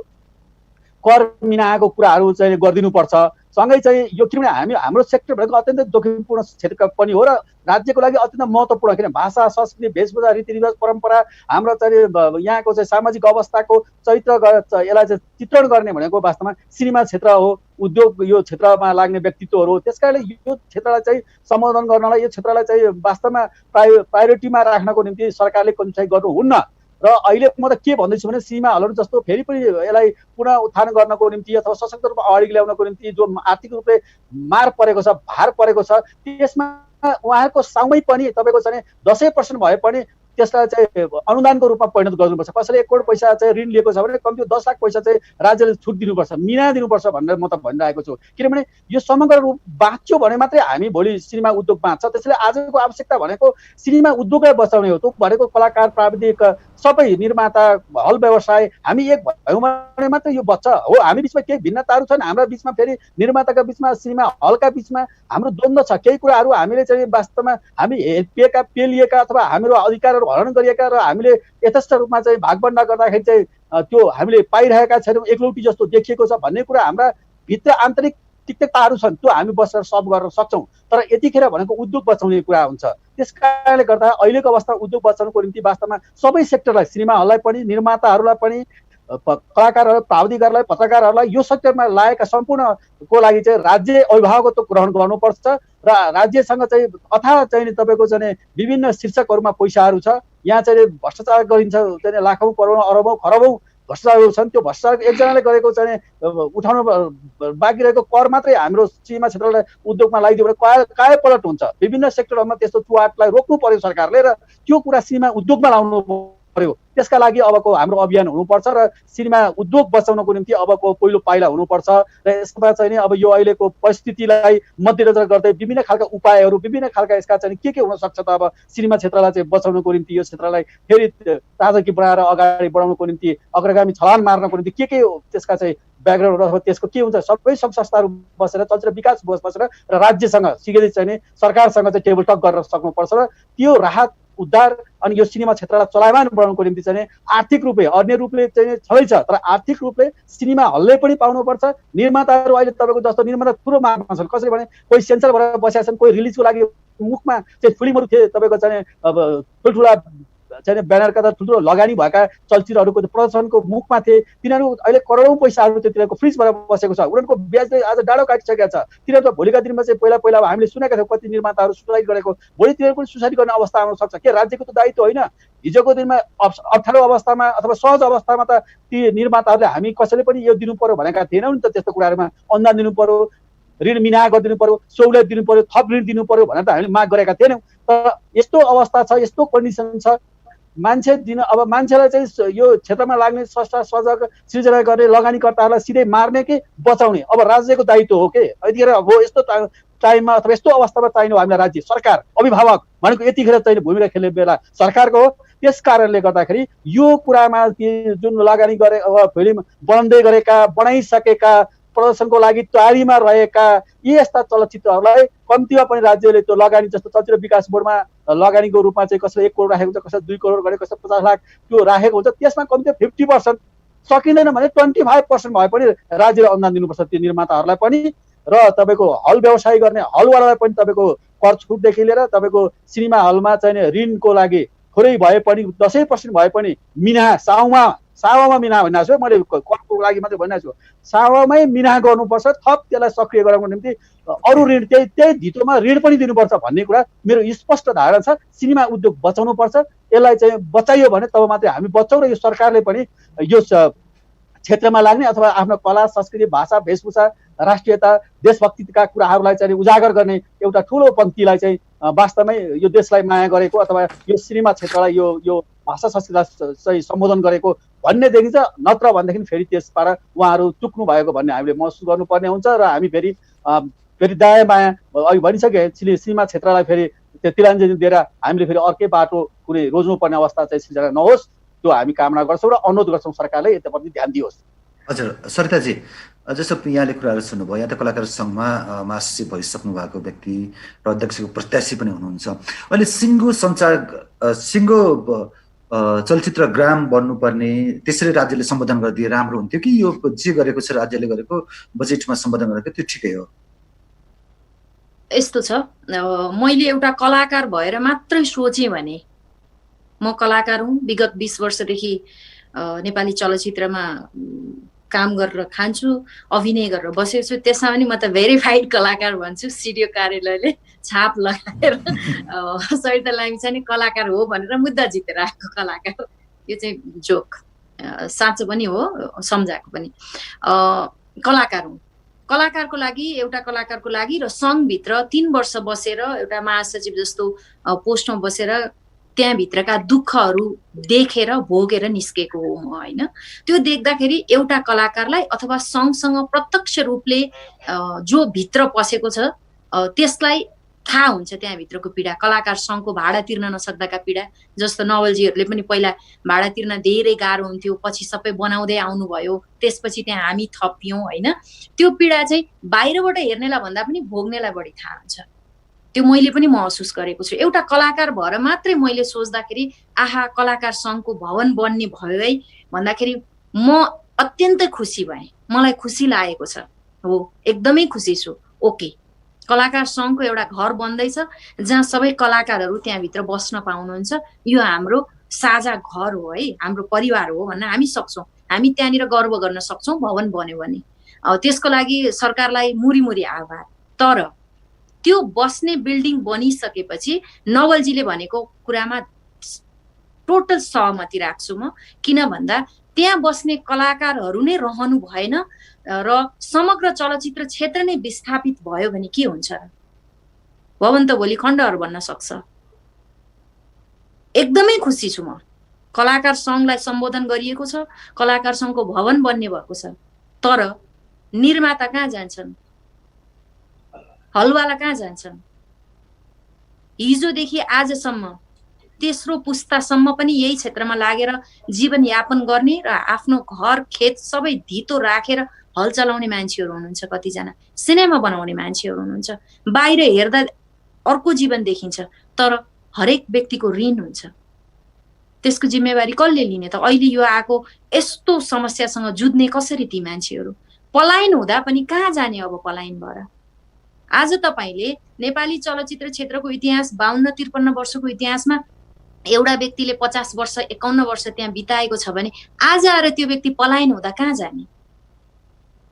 कर मिनाएको कुराहरू चाहिँ गरिदिनुपर्छ। सँगै चाहिँ यो किनभने हाम्रो सेक्टर भनेको अत्यन्तै जोखिमपूर्ण क्षेत्र पनि हो र राज्यको लागि अत्यन्त महत्त्वपूर्ण। किन भाषा, संस्कृति, वेशभूषा, रीतिरिवाज, परम्परा, हाम्रो चाहिँ यहाँको चाहिँ सामाजिक अवस्थाको यसलाई चाहिँ चित्रण गर्ने भनेको वास्तवमा सिनेमा क्षेत्र हो, उद्योग यो क्षेत्रमा लाग्ने व्यक्तित्वहरू हो। त्यस कारणले यो क्षेत्रलाई चाहिँ सम्बोधन गर्नलाई, यो क्षेत्रलाई चाहिँ वास्तवमा प्रायोरिटीमा राख्नको निम्ति सरकारले कन्जुसाइ गर्नुहुन्न। र अहिले म त के भन्दैछु भने सिनेमा हलहरू जस्तो फेरि पनि यसलाई पुनः उत्थान गर्नको निम्ति अथवा सशक्त रूपमा अगाडि ल्याउनको निम्ति जो आर्थिक रूपले मार परेको छ, भार परेको छ, त्यसमा उहाँहरूको साउमै पनि तपाईँको चाहिँ 10% भए पनि त्यसलाई चाहिँ अनुदानको रूपमा परिणत गर्नुपर्छ। कसैले 1 करोड पैसा चाहिँ ऋण लिएको छ भने कम्ती 10 लाख पैसा चाहिँ राज्यले छुट दिनुपर्छ, मिना दिनुपर्छ भनेर म त भनिरहेको छु। किनभने यो समग्र रूप बाँच्यो भने मात्रै हामी भोलि सिनेमा उद्योग बाँच्छ। त्यसैले आजको आवश्यकता भनेको सिनेमा उद्योगलाई बचाउने हो। त्यो भनेको कलाकार, प्राविधिक, सबै निर्माता, हल व्यवसाय हामी एक भयौँ भने मात्रै यो बच्छ हो। हामी बिचमा केही भिन्नताहरू छन्, हाम्रा बिचमा फेरि निर्माताका बिचमा, सिनेमा हलका बिचमा हाम्रो द्वन्द्व छ। केही कुराहरू हामीले चाहिँ वास्तवमा हामी पेलिएका अथवा हाम्रो अधिकारहरू हरण गरिएका र हामीले यथेष्ट रूपमा चाहिँ भागबन्डा गर्दाखेरि चाहिँ त्यो हामीले पाइरहेका छैनौँ, एकलौटी जस्तो देखिएको छ भन्ने कुरा हाम्रा भित्र आन्तरिक तिक्तताहरू छन्। त्यो हामी बसेर सल्भ गर्न सक्छौँ। तर यतिखेर भनेको उद्योग बचाउने कुरा हुन्छ। त्यस कारणले गर्दा अहिलेको अवस्थामा उद्योग बचाउनको निम्ति वास्तवमा सबै सेक्टरलाई, सिनेमा हललाई पनि, निर्माताहरूलाई पनि, कलाकारहरू, प्राविधिकहरूलाई, पत्रकारहरूलाई यो सेक्टरमा लागेका सम्पूर्णको लागि चाहिँ राज्य अभिभावकत्व ग्रहण गर्नुपर्छ र राज्यसँग चाहिँ अथाह चाहिँ तपाईँको चाहिँ विभिन्न शीर्षकहरूमा पैसाहरू छ। यहाँ चाहिँ भ्रष्टाचार गरिन्छ, चाहिँ लाखौँ, करोडौँ, अरबौँ, खरबौँ भ्रष्टाचारहरू छन्। त्यो भ्रष्टाचार एकजनाले गरेको चाहिँ उठाउनु बाँकी रहेको कर मात्रै हाम्रो सिनेमा क्षेत्रलाई उद्योगमा लगाइदियो भने कायापलट हुन्छ। विभिन्न सेक्टरहरूमा त्यस्तो चुहाटलाई रोक्नु पर्यो सरकारले र त्यो कुरा सिनेमा उद्योगमा लाउनु पर्यो। त्यसका लागि अबको हाम्रो अभियान हुनुपर्छ र सिनेमा उद्योग बचाउनको निम्ति अबको पहिलो पाइला हुनुपर्छ। र यसमा चाहिँ अब यो अहिलेको परिस्थितिलाई मध्यनजर गर्दै विभिन्न खालका उपायहरू, विभिन्न खालका यसका चाहिँ के हुन सक्छ त अब सिनेमा क्षेत्रलाई चाहिँ बचाउनको निम्ति, यो क्षेत्रलाई फेरि ताजगी बनाएर अगाडि बढाउनको निम्ति, अग्रगामी छलान मार्नको निम्ति के त्यसका चाहिँ ब्याकग्राउन्डहरू अथवा त्यसको के हुन्छ, सबै सङ्घ संस्थाहरू बसेर, चलचित्र विकास बसेर र राज्यसँग सिधै चाहिँ सरकारसँग चाहिँ टेबल टक गर्न सक्नुपर्छ र त्यो राहत, उद्धार अनि यो सिनेमा क्षेत्रलाई चलायमान बनाउनको निम्ति चाहिँ आर्थिक रूपले, अन्य रूपले चाहिँ छँदैछ तर आर्थिक रूपले सिनेमा हलले पनि पाउनुपर्छ। निर्माताहरू अहिले तपाईँको जस्तो निर्माता ठुलो मागमा छन्। कसरी भने कोही सेन्सर भएर बसेका छन्, कोही रिलिजको लागि मुखमा चाहिँ फिल्महरू थिए, तपाईँको चाहिँ अब ठुल्ठुला चाहिँ ब्यानरका त ठुल्ठुलो लगानी भएका चलचित्रहरूको प्रदर्शनको मुखमा थिए। तिनीहरू अहिले करोडौँ पैसाहरू चाहिँ तिनीहरूको फ्रिज भएर बसेको छ। उनीहरूको ब्याजले आज डाँडो काटिसकेको छ। तिनीहरू त भोलिका दिनमा चाहिँ पहिला हामीले सुनेका थियौँ कति निर्माताहरू सुसाइड गरेको। भोलि तिनीहरू पनि सुसाइड गर्ने अवस्था आउन सक्छ। के राज्यको त दायित्व होइन? हिजोको दिनमा अप्ठ्यारो अवस्थामा अथवा सहज अवस्थामा त ती निर्माताहरूले हामी कसैले पनि यो दिनु पर्यो भनेका थिएनौँ नि त। त्यस्तो कुराहरूमा अनुदान दिनु पर्यो, ऋण मिना गरिदिनु पर्यो, सहुलियत दिनु पर्यो, थप ऋण दिनु पर्यो भनेर त हामीले माग गरेका थिएनौँ। तर यस्तो अवस्था छ, यस्तो कन्डिसन छ, मान्छे दिन अब मान्छेलाई चाहिँ यो क्षेत्रमा लाग्ने संस्था सजग सृजना गर्ने लगानीकर्ताहरूलाई सिधै मार्ने कि बचाउने अब राज्यको दायित्व हो के? यतिखेर अब यस्तो टाइममा अथवा यस्तो अवस्थामा चाहिने हो हामीलाई राज्य सरकार अभिभावक भनेको यतिखेर चाहिँ भूमिका खेल्ने बेला सरकारको हो। त्यस कारणले गर्दाखेरि यो कुरामा जुन लगानी गरे फिल्म बनाइसकेका प्रदर्शनको लागि तयारीमा रहेका यी यस्ता चलचित्रहरूलाई कम्तीमा पनि राज्यले त्यो लगानी जस्तो चलचित्र विकास बोर्डमा लगानीको रूपमा चाहिँ कसैले 1 करोड राखेको हुन्छ, कसैले 2 करोड गरे, कसैले 50 लाख त्यो राखेको हुन्छ। त्यसमा कम्तीमा 50% सकिँदैन भने 25% भए पनि राज्यले अनुदान दिनुपर्छ त्यो निर्माताहरूलाई पनि। र तपाईँको हल व्यवसाय गर्ने हलवालालाई पनि तपाईँको कर छुटदेखि लिएर तपाईँको सिनेमा हलमा चाहिँ ऋणको लागि थोरै भए पनि 10% भए पनि मिना सावामा मिना भनिरहेको छु, मैले करको लागि मात्रै भनिरहेको छु, सावामै मिना गर्नुपर्छ, थप त्यसलाई सक्रिय गराउनको निम्ति अरू ऋण त्यही धितोमा ऋण पनि दिनुपर्छ भन्ने कुरा मेरो स्पष्ट धारणा छ। सिनेमा उद्योग बचाउनुपर्छ, यसलाई चाहिँ बचाइयो भने तब मात्रै हामी बचाउँ र यो सरकारले पनि यो क्षेत्रमा लाग्ने अथवा आफ्नो कला संस्कृति भाषा वेशभूषा राष्ट्रियता देशभक्तिका कुराहरूलाई चाहिँ उजागर गर्ने एउटा ठुलो पङ्क्तिलाई चाहिँ वास्तवमै यो देशलाई माया गरेको अथवा यो सिनेमा क्षेत्रलाई यो भाषा संस्कृतिलाई चाहिँ सम्बोधन गरेको भन्ने देखिन्छ। नत्र भनेदेखि फेरि त्यसबाट उहाँहरू चुक्नु भएको भन्ने हामीले महसुस गर्नुपर्ने हुन्छ र हामी फेरि दायाँ बायाँ अघि भनिसके सिनेमा क्षेत्रलाई फेरि त्यो तिलाञ्जली दिएर हामीले फेरि अर्कै बाटो कुनै रोज्नुपर्ने अवस्था चाहिँ सिर्जना नहोस्, त्यो हामी कामना गर्छौँ र अनुरोध गर्छौँ सरकारले यताप्रति ध्यान दियोस्। हजुर सरिताजी, जस्तो यहाँले कुराहरू सुन्नुभयो, यहाँ त कलाकार सङ्घमा महासचिव भइसक्नु भएको व्यक्ति र अध्यक्षको प्रत्याशी पनि हुनुहुन्छ। अहिले सिङ्गो चलचित्र ग्राम बन्नुपर्ने त्यसरी राज्यले सम्बोधन गरिदिए राम्रो हुन्थ्यो कि यो जे गरेको छ राज्यले गरेको बजेटमा सम्बोधन गरेको त्यो ठिकै हो? यस्तो छ, मैले एउटा कलाकार भएर मात्रै सोचेँ भने म कलाकार हुँ, विगत 20 वर्षदेखि नेपाली चलचित्रमा काम गरेर खान्छु, अभिनय गरेर बसेको छु, त्यसमा पनि म त भेरिफाइड कलाकार भन्छु। सिडिओ कार्यालयले छाप लगाएर सरिता लामिछाने कलाकार हो भनेर मुद्दा जितेर आएको कलाकार, यो चाहिँ जोक, साँचो पनि हो, सम्झाएको पनि। कलाकार हुँ, कलाकारको लागि र सङ्घभित्र 3 वर्ष बसेर एउटा महासचिव जस्तो पोस्टमा बसेर त्यहाँभित्रका दुःखहरू देखेर भोगेर निस्केको हो म, होइन? त्यो देख्दाखेरि एउटा कलाकारलाई अथवा सङ्घसँग प्रत्यक्ष रूपले जो भित्र पसेको छ त्यसलाई थाहा हुन्छ त्यहाँभित्रको पीडा, कलाकार सङ्घको भाडा तिर्न नसक्दाका पीडा। जस्तो नवलजीहरूले पनि पहिला भाडा तिर्न धेरै गाह्रो हुन्थ्यो, पछि सबै बनाउँदै आउनुभयो, त्यसपछि त्यहाँ हामी थपियौँ, होइन? त्यो पीडा चाहिँ बाहिरबाट हेर्नेलाई भन्दा पनि भोग्नेलाई बढी थाहा हुन्छ। त्यो मैले पनि महसुस गरेको छु। एउटा कलाकार भएर मात्रै मैले सोच्दाखेरि आहा कलाकार सङ्घको भवन बन्ने भयो है भन्दाखेरि म अत्यन्तै खुसी भएँ, मलाई खुसी लागेको छ। हो, एकदमै खुसी छु। ओके, कलाकार सङ्घको एउटा घर बन्दैछ जहाँ सबै कलाकारहरू त्यहाँभित्र बस्न पाउनुहुन्छ, यो हाम्रो साझा घर हो है, हाम्रो परिवार हो भन्न हामी सक्छौँ, हामी त्यहाँनिर गर्व गर्न सक्छौँ भवन बन्यो भने। त्यसको लागि सरकारलाई मुरी आभार। तर त्यो बस्ने बिल्डिङ बनिसकेपछि नवलजीले भनेको कुरामा टोटल सहमति राख्छु म, किन भन्दा त्यहाँ बस्ने कलाकारहरू नै रहनु भएन र समग्र चलचित्र क्षेत्र नै विस्थापित भयो भने के हुन्छ? भवन त भोलि खण्डहरू बन्न सक्छ। एकदमै खुसी छु म, कलाकार सङ्घलाई सम्बोधन गरिएको छ, कलाकार सङ्घको भवन बन्ने भएको छ। तर निर्माता कहाँ जान्छन्? हलवाला कहाँ जान्छन्? हिजोदेखि आजसम्म तेस्रो पुस्तासम्म पनि यही क्षेत्रमा लागेर जीवनयापन गर्ने र आफ्नो घर खेत सबै धितो राखेर हल चलाउने मान्छेहरू हुनुहुन्छ, कतिजना सिनेमा बनाउने मान्छेहरू हुनुहुन्छ। बाहिर हेर्दा अर्को जीवन देखिन्छ, तर हरेक व्यक्तिको ऋण हुन्छ, त्यसको जिम्मेवारी कसले लिने त? अहिले यो आएको यस्तो समस्यासँग जुझ्ने कसरी ती मान्छेहरू? पलायन हुँदा पनि कहाँ जाने अब पलायन भएर? आज तपाईँले नेपाली चलचित्र क्षेत्रको इतिहास 52-53 वर्षको इतिहासमा एउटा व्यक्तिले 50 वर्ष 51 वर्ष त्यहाँ बिताएको छ भने आज आएर त्यो व्यक्ति पलायन हुँदा कहाँ जाने?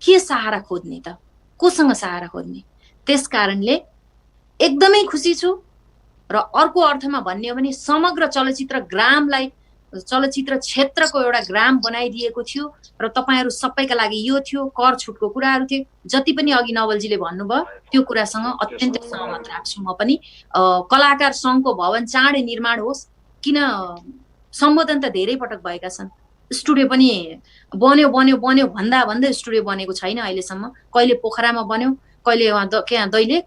के सहारा खोज्ने त? कोसँग सहारा खोज्ने? त्यस कारणले एकदमै खुसी छु। र अर्को अर्थमा भन्ने हो भने समग्र चलचित्र ग्रामलाई, चलचित्र क्षेत्रको एउटा ग्राम बनाइदिएको थियो र तपाईँहरू सबैका लागि यो थियो, कर छुटको कुराहरू थियो, जति पनि अघि नवलजीले भन्नुभयो त्यो कुरासँग अत्यन्तै सहमत राख्छु म पनि। कलाकार सङ्घको भवन चाँडै निर्माण होस्, किन सम्बोधन त धेरै पटक भएका छन्, स्टुडियो पनि बन्यो भन्दा भन्दै स्टुडियो बनेको छैन अहिलेसम्म। कहिले पोखरामा बन्यो, कहिले दैलेख,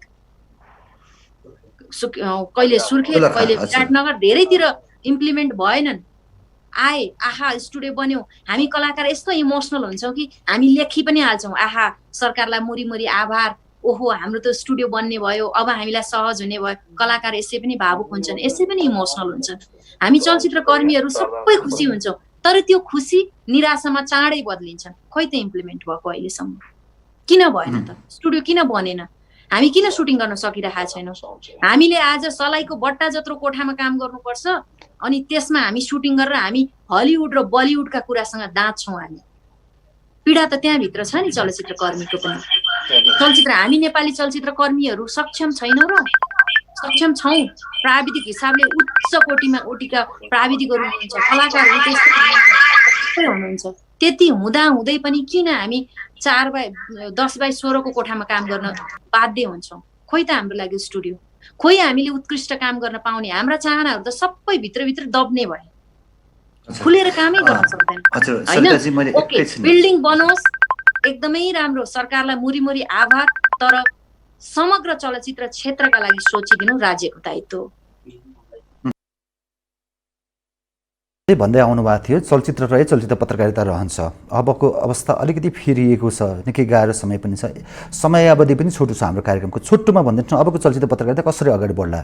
कहिले सुर्खेत कहिले विराटनगर धेरैतिर इम्प्लिमेन्ट भएनन्। आए आहा स्टुडियो बन्यो, हामी कलाकार यस्तो इमोसनल हुन्छौँ कि हामी लेखी पनि हाल्छौँ, आहा सरकारलाई मुरी आभार, ओहो हाम्रो त स्टुडियो बन्ने भयो, अब हामीलाई सहज हुने भयो। कलाकार यसै पनि भावुक हुन्छन्, यसै पनि इमोसनल हुन्छन्। हामी चलचित्र कर्मीहरू सबै खुसी हुन्छौँ, तर त्यो खुसी निराशामा चाँडै बदलिन्छन्। खोइ त इम्प्लिमेन्ट भएको अहिलेसम्म किन भएन त? स्टुडियो किन बनेन? हामी किन सुटिङ गर्न सकिरहेका छैनौँ? हामीले आज सलाइको बट्टा जत्रो कोठामा काम गर्नुपर्छ, अनि त्यसमा हामी सुटिङ गरेर हामी हलिउड र बलिउडका कुरासँग दाँच्छौँ। हामी पीडा त त्यहाँभित्र छ नि चलचित्र कर्मीको पनि। चलचित्र हामी नेपाली चलचित्र कर्मीहरू सक्षम छैनौँ र सक्षम छौँ। प्राविधिक हिसाबले उच्च कोटिका प्राविधिकहरू हुनुहुन्छ, कलाकारहरू त्यस्तै हुनुहुन्छ। त्यति हुँदै पनि किन हामी 10/16 को कोठामा काम गर्न बाध्य हुन्छौँ? खोइ त हाम्रो लागि स्टुडियो, खोइ हामीले उत्कृष्ट काम गर्न पाउने हाम्रा चाहनाहरू त सबै भित्र दब्ने भए, खुलेर कामै गर्न सक्दैन होइन। ओके बिल्डिङ बनोस्, एकदमै राम्रो, सरकारलाई मुरी आभार, तर समग्र चलचित्र क्षेत्रका लागि सोचिदिनु राज्यको दायित्व हो। भन्दै आउनुभएको थियो चलचित्र रहे, चलचित्र पत्रकारिता रहन्छ। अबको अवस्था अलिकति फेरिएको छ, निकै गाह्रो समय पनि छ, समयावधि पनि छोटो छ हाम्रो कार्यक्रमको। छोटोमा भनिदिनुहोस् न, अबको चलचित्र पत्रकारिता कसरी अगाडि बढ्ला?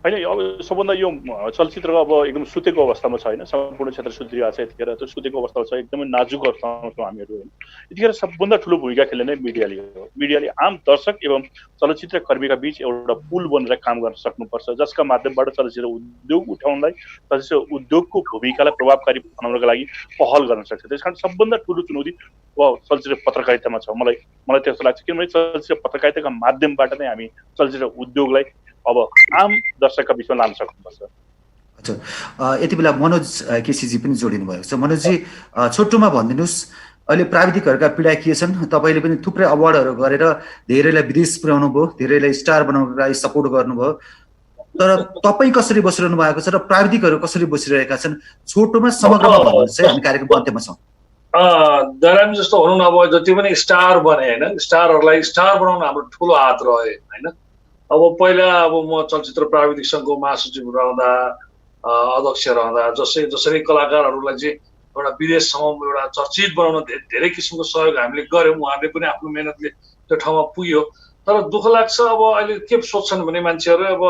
होइन, अब सबभन्दा यो चलचित्रको अब एकदम सुतेको अवस्थामा छ होइन, सम्पूर्ण क्षेत्र सुत्रिरहेको छ यतिखेर। त्यो सुतेको अवस्थामा छ, एकदमै नाजुक अवस्थामा छौँ हामीहरू होइन। यतिखेर सबभन्दा ठुलो भूमिका खेल्ने नै मिडियाले हो। मिडियाले आम दर्शक एवं चलचित्र कर्मीका बीच एउटा पुल बनेर काम गर्न सक्नुपर्छ, जसका माध्यमबाट चलचित्र उद्योग उठाउनलाई, चलचित्र उद्योगको भूमिकालाई प्रभावकारी बनाउनका लागि पहल गर्न सक्छ। त्यस कारण सबभन्दा ठुलो चुनौती चलचित्र पत्रकारितामा छ। मलाई त्यस्तो लाग्छ, किनभने चलचित्र पत्रकारिताका माध्यमबाट नै हामी चलचित्र उद्योगलाई अब आम दर्शकका बिचमा लान सक्नुपर्छ। अच्छा, यति बेला मनोज केसीजी पनि जोडिनु भएको छ। मनोजजी, छोटोमा भनिदिनुहोस्, अहिले प्राविधिकहरूका पीडा के छन्? तपाईँले पनि थुप्रै अवार्डहरू गरेर धेरैलाई विदेश पुर्याउनु भयो, धेरैलाई स्टार बनाउनुको लागि सपोर्ट गर्नुभयो, तर तपाईँ कसरी बसिरहनु भएको छ र प्राविधिकहरू कसरी बसिरहेका छन्? छोटोमा समग्रमा भन्नुहोस् है, हामी कार्यक्रमको अन्त्यमा छौँ। दरामी जस्तो भनौँ न, अब जति पनि स्टार बने होइन, स्टारहरूलाई स्टार बनाउन हाम्रो ठुलो हात रहे होइन। अब पहिला म चलचित्र प्राविधिक सङ्घको महासचिव रहँदा, अध्यक्ष रहँदा जसरी कलाकारहरूलाई चाहिँ एउटा विदेशसम्म एउटा चर्चित बनाउन धेरै किसिमको सहयोग हामीले गऱ्यौँ। उहाँहरूले पनि आफ्नो मेहनतले त्यो ठाउँमा पुग्यो। तर दुःख लाग्छ, अब अहिले के सोच्छन् भने मान्छेहरू, अब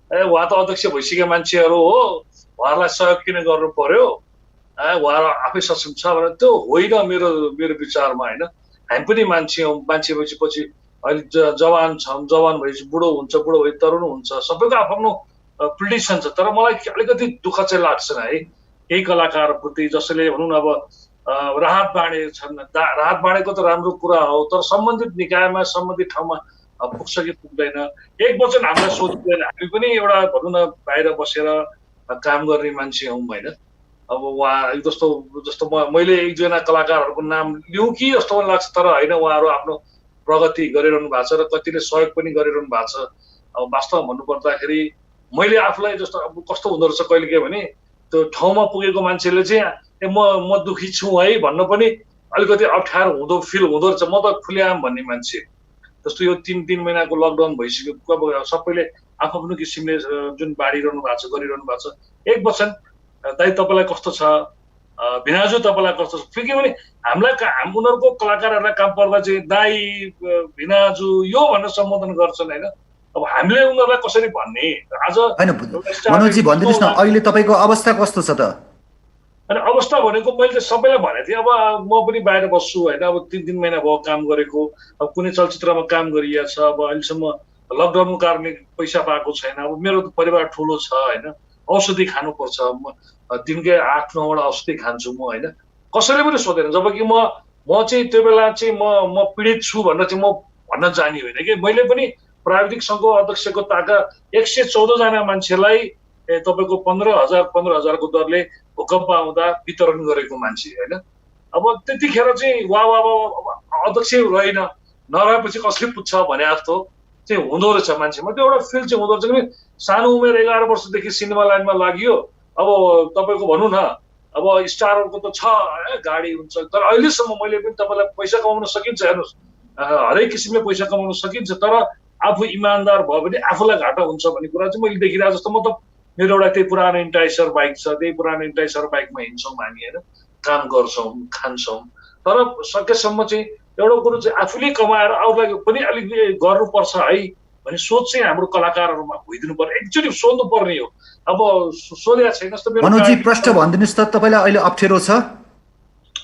उहाँ त अध्यक्ष भइसकेका मान्छेहरू हो, उहाँहरूलाई सहयोग किन गर्नु पर्यो, उहाँहरू आफै सक्षम छ भनेर। त्यो होइन मेरो विचारमा होइन। हामी पनि मान्छे हौँ, मान्छे भएपछि अहिले जवान छौँ, जवान भएपछि बुढो हुन्छ, बुढो भए तरुण हुन्छ, सबैको आफ्नो प्रिडिक्सन छ। तर मलाई अलिकति दुःख चाहिँ लाग्छ है केही कलाकारप्रति, जसले भनौँ न अब राहत बाँडे छन्। राहत बाँडेको त राम्रो कुरा हो, तर सम्बन्धित निकायमा सम्बन्धित ठाउँमा पुग्छ कि पुग्दैन, एक वचन हामीलाई सोध्दैन। हामी पनि एउटा भनौँ न बाहिर बसेर काम गर्ने मान्छे हौँ होइन। अब उहाँ जस्तो मैले एकजना कलाकारहरूको नाम लिउँ कि जस्तो मलाई लाग्छ, तर होइन, उहाँहरू आफ्नो प्रगति गरिरहनु भएको छ र कतिले सहयोग पनि गरिरहनु भएको छ। अब वास्तवमा भन्नुपर्दाखेरि मैले आफूलाई जस्तो अब कस्तो हुँदो रहेछ कहिले के भने, त्यो ठाउँमा पुगेको मान्छेले चाहिँ म दुखी छु है भन्न पनि अलिकति अप्ठ्यारो फिल हुँदो रहेछ। म त खुलेआम भन्ने मान्छे, जस्तो यो 3 महिनाको लकडाउन भइसक्यो, सबैले आफ्नो किसिमले जुन बाँडिरहनु भएको छ, गरिरहनु भएको छ। एक वचन दाइ तपाईँलाई कस्तो छ, भिनाजु तपाईँलाई कस्तो छ, फेरि के भने उनीहरूको कलाकारहरूलाई काम पर्दा चाहिँ दाइ भिनाजु यो भनेर सम्बोधन गर्छन् होइन। अब हामीले उनीहरूलाई कसरी भन्ने? आज मनोजजी भनिदिनुहोस् न, अहिले तपाईँको अवस्था कस्तो छ त? अनि अवस्था भनेको मैले त सबैलाई भनेको थिएँ, अब म पनि बाहिर बस्छु होइन। अब 3 महिना भयो काम गरेको, अब कुनै चलचित्रमा काम गरिएको छ। अब अहिलेसम्म लकडाउनको कारणले पैसा पाएको छैन। अब मेरो त परिवार ठुलो छ होइन, औषधि खानुपर्छ, म दिनकै 8-9 वटा औषधि खान्छु म होइन। कसैले पनि सोधेन, जबकि म चाहिँ त्यो बेला चाहिँ म पीडित छु भनेर चाहिँ म भन्न जाने होइन कि। मैले पनि प्राविधिक सङ्घको अध्यक्षको ताका 114 जना मान्छेलाई तपाईँको 15,000 को दरले भूकम्प आउँदा वितरण गरेको मान्छे होइन। अब त्यतिखेर चाहिँ अध्यक्ष रहेन, नरहेपछि कसले पुग्छ भने जस्तो चाहिँ हुँदो रहेछ मान्छेमा। त्यो एउटा फिल चाहिँ हुँदो रहेछ कि सानो उमेर 11 वर्षदेखि सिनेमा लाइनमा लाग्यो। अब तपाईँको भनौँ न, अब स्टारहरूको त छ गाडी हुन्छ, तर अहिलेसम्म मैले पनि तपाईँलाई पैसा कमाउन सकिन्छ, हेर्नुहोस् हरेक किसिमले पैसा कमाउन सकिन्छ, तर आफू इमान्दार भयो भने आफूलाई घाटा हुन्छ भन्ने कुरा चाहिँ मैले देखिरहेको जस्तो म त मेरो एउटा त्यही पुरानो इन्टाइसर बाइक छ, त्यही पुरानो इन्टाइसर बाइकमा हिँड्छौँ हामी होइन, काम गर्छौँ, खान्छौँ। तर सकेसम्म चाहिँ एउटा कुरो चाहिँ आफूले कमाएर अरूलाई पनि अलिक गर्नुपर्छ है भन्ने सोच चाहिँ हाम्रो कलाकारहरूमा भइदिनु पर्यो। एकचोटि सोध्नु पर्ने हो। अब सोधेको छैन जस्तो मेरो मनोजी प्रश्न भनिदिनुहोस् त, तपाईँलाई अहिले अप्ठ्यारो छ?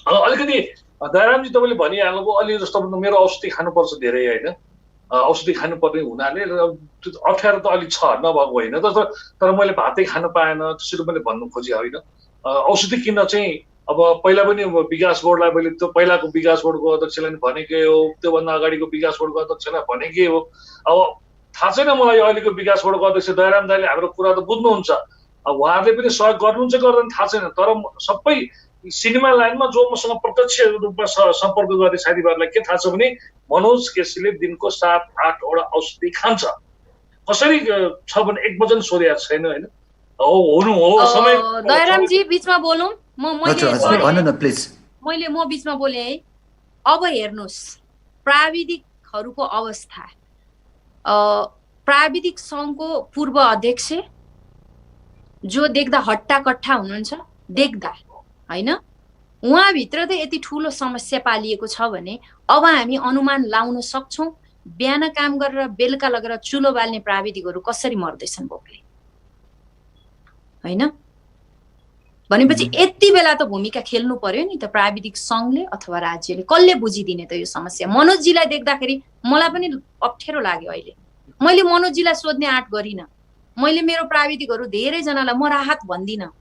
अलिकति दयारामजी तपाईँले भनिहाल्नुभयो अलि जस्तो मेरो औषधि खानुपर्छ धेरै होइन, औषधि खानुपर्ने हुनाले अप्ठ्यारो त अलिक छ, नभएको होइन। तर मैले भातै खान पाएन त्यसरी मैले भन्नु खोजेँ होइन। औषधि किन्न चाहिँ अब पहिला पनि विकास बोर्डलाई मैले त्यो पहिलाको विकास बोर्डको अध्यक्षलाई भनेकै हो, त्योभन्दा अगाडिको विकास बोर्डको अध्यक्षलाई भनेकै हो। अब थाहा छैन मलाई अहिलेको विकास बोर्डको अध्यक्ष दयाराम दाइले हाम्रो कुरा त बुझ्नुहुन्छ, अब उहाँहरूले पनि सहयोग गर्नुहुन्छ गर्दैन थाहा छैन। तर सबै सिनेमा लाइनमा जो मसँग प्रत्यक्ष रूपमा सम्पर्क गर्ने साथीभाइहरूलाई के थाहा छ भने मनोज केसीले दिनको 7-8 औषधि खान्छ। कसरी छ भने एक वचन सोधेको छैन होइन। हुनु हो समय दयारामजी बिचमा बोलौँ म बिचमा बोले है। अब हेर्नुहोस् प्राविधिकहरूको अवस्था, प्राविधिक सङ्घको पूर्व अध्यक्ष जो देख्दा हट्टाकट्ठा हुनुहुन्छ देख्दा होइन, उहाँभित्र त यति ठुलो समस्या पालिएको छ भने अब हामी अनुमान लाउन सक्छौँ बिहान काम गरेर बेलुका लगेर चुलो बाल्ने प्राविधिकहरू कसरी मर्दैछन् भोकले होइन। भनेपछि यति बेला त भूमिका खेल्नु पर्यो नि त प्राविधिक सङ्घले अथवा राज्यले। कसले बुझिदिने त यो समस्या? मनोजजीलाई देख्दाखेरि मलाई पनि अप्ठ्यारो लाग्यो। अहिले मैले मनोजजीलाई सोध्ने आँट गरिनँ। मैले मेरो प्राविधिकहरू धेरैजनालाई म राहत भन्दिनँ,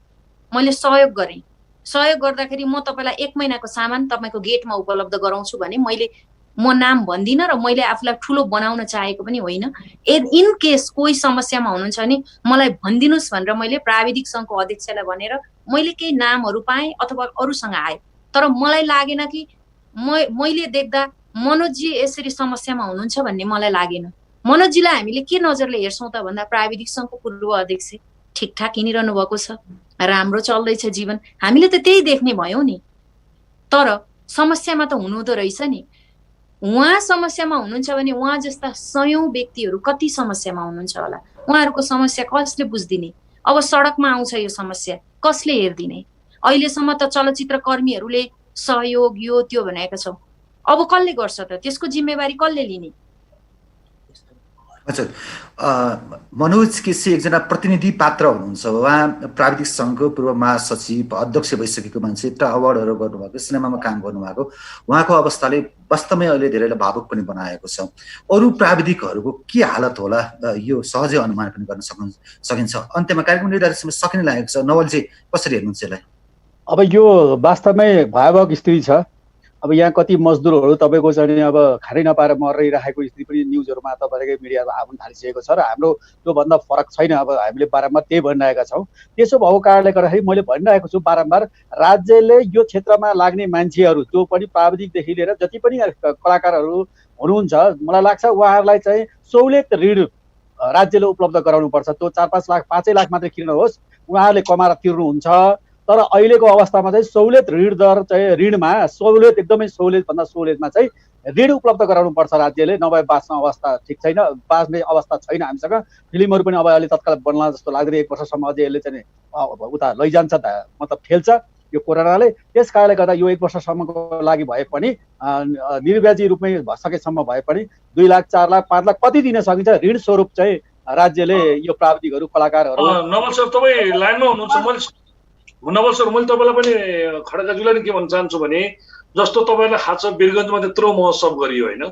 मैले सहयोग गरेँ। सहयोग गर्दाखेरि म तपाईँलाई 1 महिनाको सामान तपाईँको गेटमा उपलब्ध गराउँछु भने म नाम भन्दिनँ र मैले आफूलाई ठुलो बनाउन चाहेको पनि होइन। इन केस कोही समस्यामा हुनुहुन्छ भने मलाई भनिदिनुहोस् भनेर मैले प्राविधिक सङ्घको अध्यक्षलाई भनेर मैले केही नामहरू पाएँ अथवा अरूसँग आएँ। तर मलाई लागेन कि मैले देख्दा मनोजजी यसरी समस्यामा हुनुहुन्छ भन्ने मलाई लागेन। मनोजजीलाई हामीले के नजरले हेर्छौँ त भन्दा प्राविधिक सङ्घको पूर्व अध्यक्ष ठिकठाक हिँडिरहनु भएको छ, राम्रो चल्दैछ जीवन, हामीले त त्यही देख्ने भयौँ नि। तर समस्यामा त हुनुहुँदो रहेछ नि। उहाँ समस्यामा हुनुहुन्छ भने उहाँ जस्ता सयौं व्यक्तिहरू कति समस्यामा हुनुहुन्छ होला। उहाँहरूको समस्या कसले बुझिदिने? अब सडकमा आउँछ यो समस्या कसले हेरिदिने? अहिलेसम्म त चलचित्र कर्मीहरूले सहयोग यो त्यो भनेका छौँ, अब कसले गर्छ त? त्यसको जिम्मेवारी कसले लिने? अच्छा, मनोज केसी एकजना प्रतिनिधि पात्र हुनुहुन्छ। उहाँ प्राविधिक सङ्घको पूर्व महासचिव अध्यक्ष भइसकेको मान्छे, एउटा अवार्डहरू गर्नुभएको, सिनेमामा काम गर्नुभएको। उहाँको अवस्थाले वास्तवमै अहिले धेरैलाई भावुक पनि बनाएको छ। अरू प्राविधिकहरूको के हालत होला यो सहजै अनुमान पनि गर्न सकिन्छ। अन्त्यमा कार्यक्रम निर्धारित समय सकिन लागेको छ। नवलजी कसरी हेर्नुहुन्छ यसलाई? अब यो वास्तवमै भयावह स्थिति छ। अब यहाँ कति मजदुरहरू तपाईँको चाहिँ अब खानै नपाएर मरिरहेको स्थिति पनि न्युजहरूमा तपाईँकै मिडियामा आउन थालिसकेको छ र हाम्रो त्योभन्दा फरक छैन। अब हामीले बारम्बार त्यही भनिरहेका छौँ। त्यसो भएको कारणले गर्दाखेरि मैले भनिरहेको छु बारम्बार, राज्यले यो क्षेत्रमा लाग्ने मान्छेहरू जो पनि प्राविधिकदेखि लिएर जति पनि कलाकारहरू हुनुहुन्छ, मलाई लाग्छ उहाँहरूलाई चाहिँ सहुलियत ऋण राज्यले उपलब्ध गराउनुपर्छ। त्यो 4-5 लाख 5 लाख मात्रै किन होस्, उहाँहरूले कमाएर तिर्नुहुन्छ। तर अहिलेको अवस्थामा चाहिँ सहुलियत ऋण दर चाहिँ ऋणमा सहुलियत एकदमै सहुलियतभन्दा सहुलियतमा चाहिँ ऋण उपलब्ध गराउनुपर्छ राज्यले, नभए बाँच्ने अवस्था ठिक छैन, बाँच्ने अवस्था छैन हामीसँग। फिल्महरू पनि अब अहिले तत्काल बन्ला जस्तो लाग्दैन, 1 वर्षसम्म अझै यसले चाहिँ उता लैजान्छ, मतलब ठेल्छ यो कोरोनाले। त्यस कारणले गर्दा यो 1 वर्षसम्मको लागि भए पनि निर्व्याजी रूपमै सकेसम्म भए पनि 2 लाख 4 लाख 5 लाख कति दिन सकिन्छ ऋण स्वरूप चाहिँ राज्यले यो प्राविधिकहरू कलाकारहरू। नवल सर तपाईँ लाइनमा हुनुहुन्छ? नवल सर मैले तपाईँलाई पनि खड्काजुलाई नि के भन्न चाहन्छु भने जस्तो तपाईँलाई थाहा छ वीरगञ्जमा त्यत्रो महोत्सव गरियो होइन,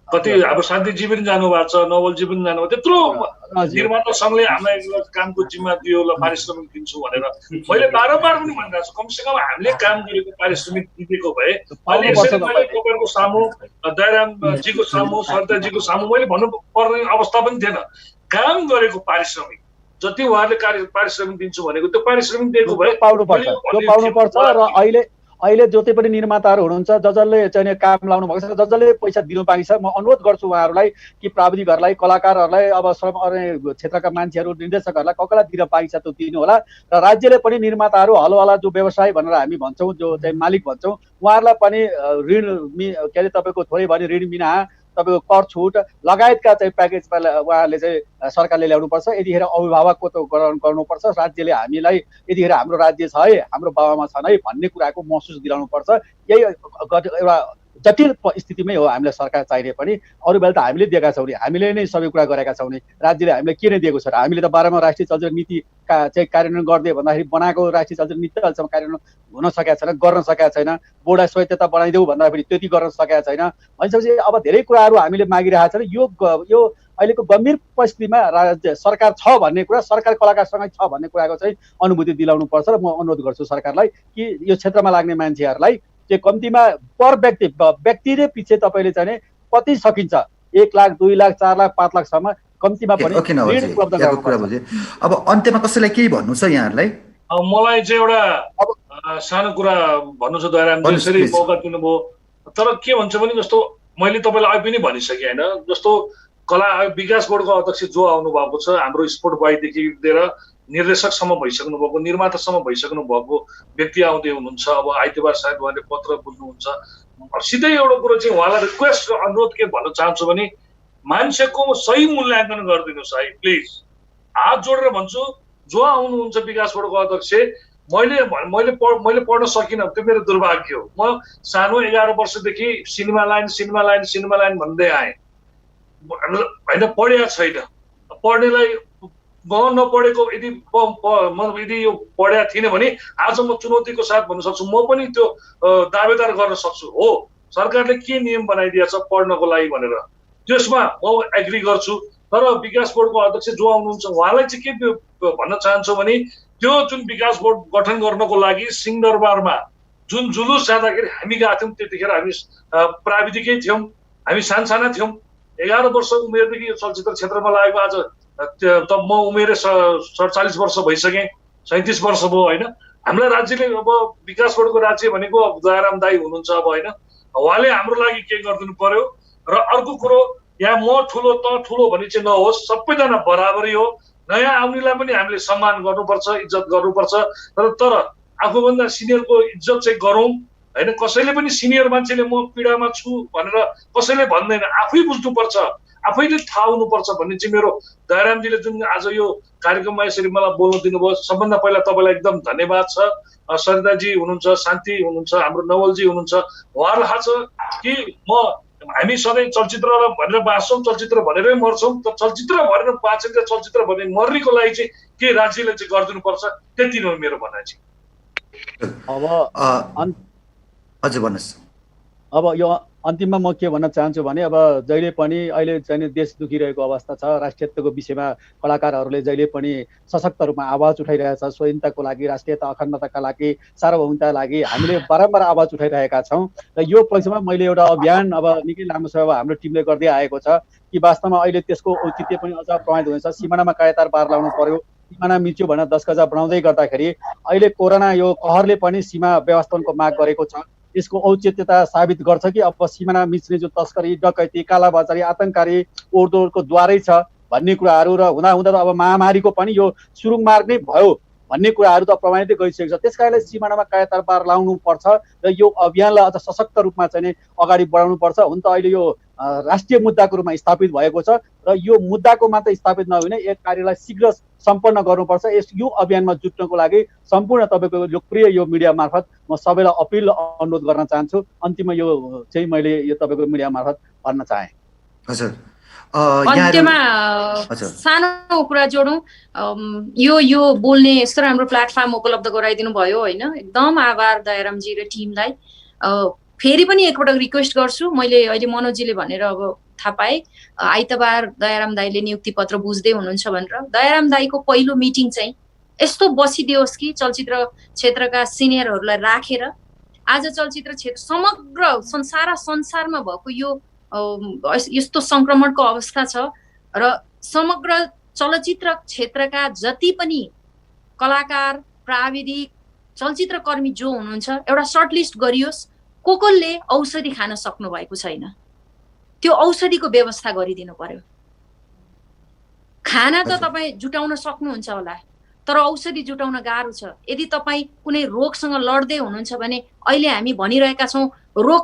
कति अब शान्तिजी पनि जानुभएको छ, नवलजी पनि जानुभयो, त्यत्रो निर्माता सङ्घले हामीलाई कामको जिम्मा दियो ल पारिश्रमिक दिन्छु भनेर मैले बारम्बार पनि भनिरहेको छु। कमसेकम हामीले काम गरेको पारिश्रमिक दिएको भए अहिले यसरी मैले तपाईँको सामु दयारामजीको सामु सरदारजीको सामु मैले भन्नुपर्ने अवस्था पनि थिएन। काम गरेको पारिश्रमिक जति उहाँहरूले पारिश्रमिक दिन्छु भनेको त्यो पारिश्रमिक दिएको भए पाउनुपर्छ। र अहिले जति पनि निर्माताहरू हुनुहुन्छ जसले चाहिँ काम लाउनु भएको छ, जसले पैसा दिनु बाँकी छ, म अनुरोध गर्छु उहाँहरूलाई कि प्राविधिकहरूलाई कलाकारहरूलाई अब क्षेत्रका मान्छेहरू निर्देशकहरूलाई कसलाई दिन बाँकी छ त्यो दिनु होला। र राज्यले पनि निर्माताहरू हलवाला जो व्यवसाय भनेर हामी भन्छौँ, जो चाहिँ मालिक भन्छौँ, उहाँहरूलाई पनि ऋण के अरे तपाईँको थोरै भए ऋण बिना तपाईँको कर छुट लगायतका चाहिँ प्याकेजमा उहाँले चाहिँ सरकारले ल्याउनुपर्छ। यतिखेर अभिभावकको त गर्नुपर्छ, राज्यले हामीलाई यतिखेर हाम्रो राज्य छ है, हाम्रो बाबामा छन् है भन्ने कुराको महसुस दिलाउनुपर्छ। यही एउटा जटिल स्थितिमै हो हामीलाई सरकार चाहिने पनि। अरू बेला त हामीले दिएका छौँ नि, हामीले नै सबै कुरा गरेका छौँ नि, राज्यले हामीलाई के नै दिएको छ र? हामीले त 12मा राष्ट्रिय चलचित्र नीति चाहिँ कार्यान्वयन गर्दै भन्दाखेरि बनाएको राष्ट्रिय चलचित्र नीति अहिलेसम्म कार्यान्वयन हुन सकेका छैन, गर्न सकेका छैन। बोर्डलाई स्वायत्तता बनाइदेऊ भन्दा पनि त्यति गर्न सकेका छैन। भनेपछि अब धेरै कुराहरू हामीले मागिरहेका छौँ। यो अहिलेको गम्भीर परिस्थितिमा राज्य सरकार छ भन्ने कुरा, सरकार कलाकारसँगै छ भन्ने कुराको चाहिँ अनुभूति दिलाउनुपर्छ। र म अनुरोध गर्छु सरकारलाई कि यो क्षेत्रमा लाग्ने मान्छेहरूलाई चाहिँ कम्तीमा पर व्यक्तिले पछि तपाईँले चाहिँ कति सकिन्छ 1 लाख 2 लाख 4 लाख 5 लाखसम्म कम्तीमा पनि ऋण उपलब्ध गराउनु। अब अन्त्यमा कसैलाई केही भन्नु छ यहाँहरूलाई? मलाई चाहिँ एउटा सानो कुरा भन्नु छ दयारामजी, यसरी मौका दिनुभयो। तर के भन्छ भने जस्तो मैले तपाईँलाई अहिले पनि भनिसकेँ होइन, जस्तो कला विकास बोर्डको अध्यक्ष जो आउनु भएको छ, हाम्रो स्पोर्ट बॉयदेखि लिएर निर्देशकसम्म भइसक्नु भएको, निर्मातासम्म भइसक्नु भएको व्यक्ति आउँदै हुनुहुन्छ। अब आइतबार सायद उहाँले पत्र बुझ्नुहुन्छ। सिधै एउटा कुरो चाहिँ उहाँलाई रिक्वेस्ट र अनुरोध के भन्न चाहन्छु भने मान्छेको सही मूल्याङ्कन गरिदिनुहोस् है प्लिज। हात जोडेर भन्छु, जो आउनुहुन्छ विकास बोर्डको अध्यक्ष, मैले पढ्न सकिनँ, त्यो मेरो दुर्भाग्य हो। म सानो 11 वर्षदेखि सिनेमा लाइन भन्दै आएँ होइन, पढेको छैन। पढ्नेलाई म नपढेको यदि यो पढेको थिइनँ भने आज म चुनौतीको साथ भन्न सक्छु, म पनि त्यो दावेदार गर्न सक्छु। हो, सरकारले के नियम बनाइदिएछ पढ्नको लागि भनेर, त्यसमा म एग्री गर्छु। तर विकास बोर्डको अध्यक्ष जो आउनुहुन्छ उहाँलाई चाहिँ के भन्न चाहन्छु भने त्यो जुन विकास बोर्ड गठन गर्नको लागि सिंहदरबारमा जुन जुलुस जाँदाखेरि हामी गएको थियौँ, त्यतिखेर हामी प्राविधिकै थियौँ, हामी साना थियौँ। 11 वर्ष उमेरदेखि यो चलचित्र क्षेत्रमा लागेको आज त म उमेरै 47 वर्ष भइसकेँ, 37 वर्ष भयो होइन। हामीलाई राज्यले अब विकास बोर्डको राज्य भनेको दयाराम दाई हुनुहुन्छ अब होइन, उहाँले हाम्रो लागि के गरिदिनु पर्यो। र अर्को कुरो, यहाँ म ठुलो त ठुलो भन्ने चाहिँ नहोस्, सबैजना बराबरी हो। नयाँ आउनेलाई पनि हामीले सम्मान गर्नुपर्छ, इज्जत गर्नुपर्छ। तर आफूभन्दा सिनियरको इज्जत चाहिँ गरौँ होइन। कसैले पनि सिनियर मान्छेले म पीडामा छु भनेर कसैले भन्दैन, आफै बुझ्नुपर्छ, आफैले थाहा हुनुपर्छ भन्ने चाहिँ मेरो। दयारामजीले जुन आज यो कार्यक्रममा यसरी मलाई बोल्न दिनुभयो, सबभन्दा पहिला तपाईँलाई एकदम धन्यवाद छ। सरिताजी हुनुहुन्छ, शान्ति हुनुहुन्छ, हाम्रो नवलजी हुनुहुन्छ, उहाँहरूलाई थाहा छ कि हामी सधैँ चलचित्र भनेर बाँच्छौँ, चलचित्र भनेरै मर्छौँ। त चलचित्र भनेर बाँचेर चलचित्र भनेर मर्नेको लागि चाहिँ के राज्यले चाहिँ गरिदिनुपर्छ, त्यति नै हो मेरो भनाइ चाहिँ। अब हजुर भन्नुहोस्। अब यो अन्तिममा म के भन्न चाहन्छु भने अब जहिले पनि अहिले चाहिँ देश दुखिरहेको अवस्था छ। राष्ट्रियताको विषयमा कलाकारहरूले जहिले पनि सशक्त रूपमा आवाज उठाइरहेछ। स्वाधीनताको लागि, राष्ट्रियता अखण्डताका लागि, सार्वभौमताका लागि हामीले बारम्बार आवाज उठाइरहेका छौँ। र यो पक्षमा मैले एउटा अभियान अब निकै लामो समय हाम्रो टिमले गर्दै आएको छ कि वास्तवमा अहिले त्यसको औचित्य पनि अझ प्रमाणित हुनेछ। सीमानामा कायदार पार लाउनु पर्यो, सीमाना मिच्यो भनेर 10 गजा बनाउँदै गर्दाखेरि अहिले कोरोना यो कहरले पनि सीमा व्यवस्थापनको माग गरेको छ। यसको औचित्यता साबित गर्छ कि अब सीमाना मिच्ने जो तस्करी, डकैती, कालाबजारी, आतङ्ककारी ओहोरदोहोरको द्वारै छ भन्ने कुराहरू र हुँदा अब महामारीको पनि यो सुरुङ मार्ग नै भयो भन्ने कुराहरू त प्रमाणित गरिसकेको छ। त्यस कारणले सीमानामा कायदार पार लाउनु पर्छ र यो अभियानलाई अझ सशक्त रूपमा चाहिँ अगाडि बढाउनु पर्छ। हुन त अहिले यो राष्ट्रिय मुद्दाको रूपमा स्थापित भएको छ र यो मुद्दाको मात्र स्थापित नहुने एक कार्यलाई शीघ्र सम्पन्न गर्नुपर्छ। यो अभियानमा जुट्नको लागि सम्पूर्ण तपाईँको लोकप्रिय यो मिडिया मार्फत म सबैलाई अपिल अनुरोध गर्न चाहन्छु। अन्तिममा यो चाहिँ मैले यो तपाईँको मिडिया मार्फत भन्न चाहेँ। हजुर, अन्त्यमा सानो कुरा जोडौँ, यो बोल्ने यस्तो राम्रो प्लेटफर्म उपलब्ध गराइदिनु भयो होइन, एकदम आभार दयारामजी र टिमलाई। फेरि पनि एकपटक रिक्वेस्ट गर्छु, मैले अहिले मनोजीले भनेर अब थाहा पाएँ आइतबार दयाराम दाईले नियुक्ति पत्र बुझ्दै हुनुहुन्छ भनेर। दयाराम दाईको पहिलो मिटिङ चाहिँ यस्तो बसिदियोस् कि चलचित्र क्षेत्रका सिनियरहरूलाई राखेर आज चलचित्र क्षेत्र समग्र संसारमा भएको यो यस्तो संक्रमणको अवस्था छ र समग्र चलचित्र क्षेत्रका जति पनि कलाकार, प्राविधिक, चलचित्रकर्मी जो हुनुहुन्छ एउटा सर्टलिस्ट गरियोस्। कसले औषधि खान सक्नु भएको छैन, त्यो औषधिको व्यवस्था गरिदिनु पर्यो। खाना त तपाईँ जुटाउन सक्नुहुन्छ होला, तर औषधि जुटाउन गाह्रो छ। यदि तपाईँ कुनै रोगसँग लड्दै हुनुहुन्छ भने अहिले हामी भनिरहेका छौँ रोग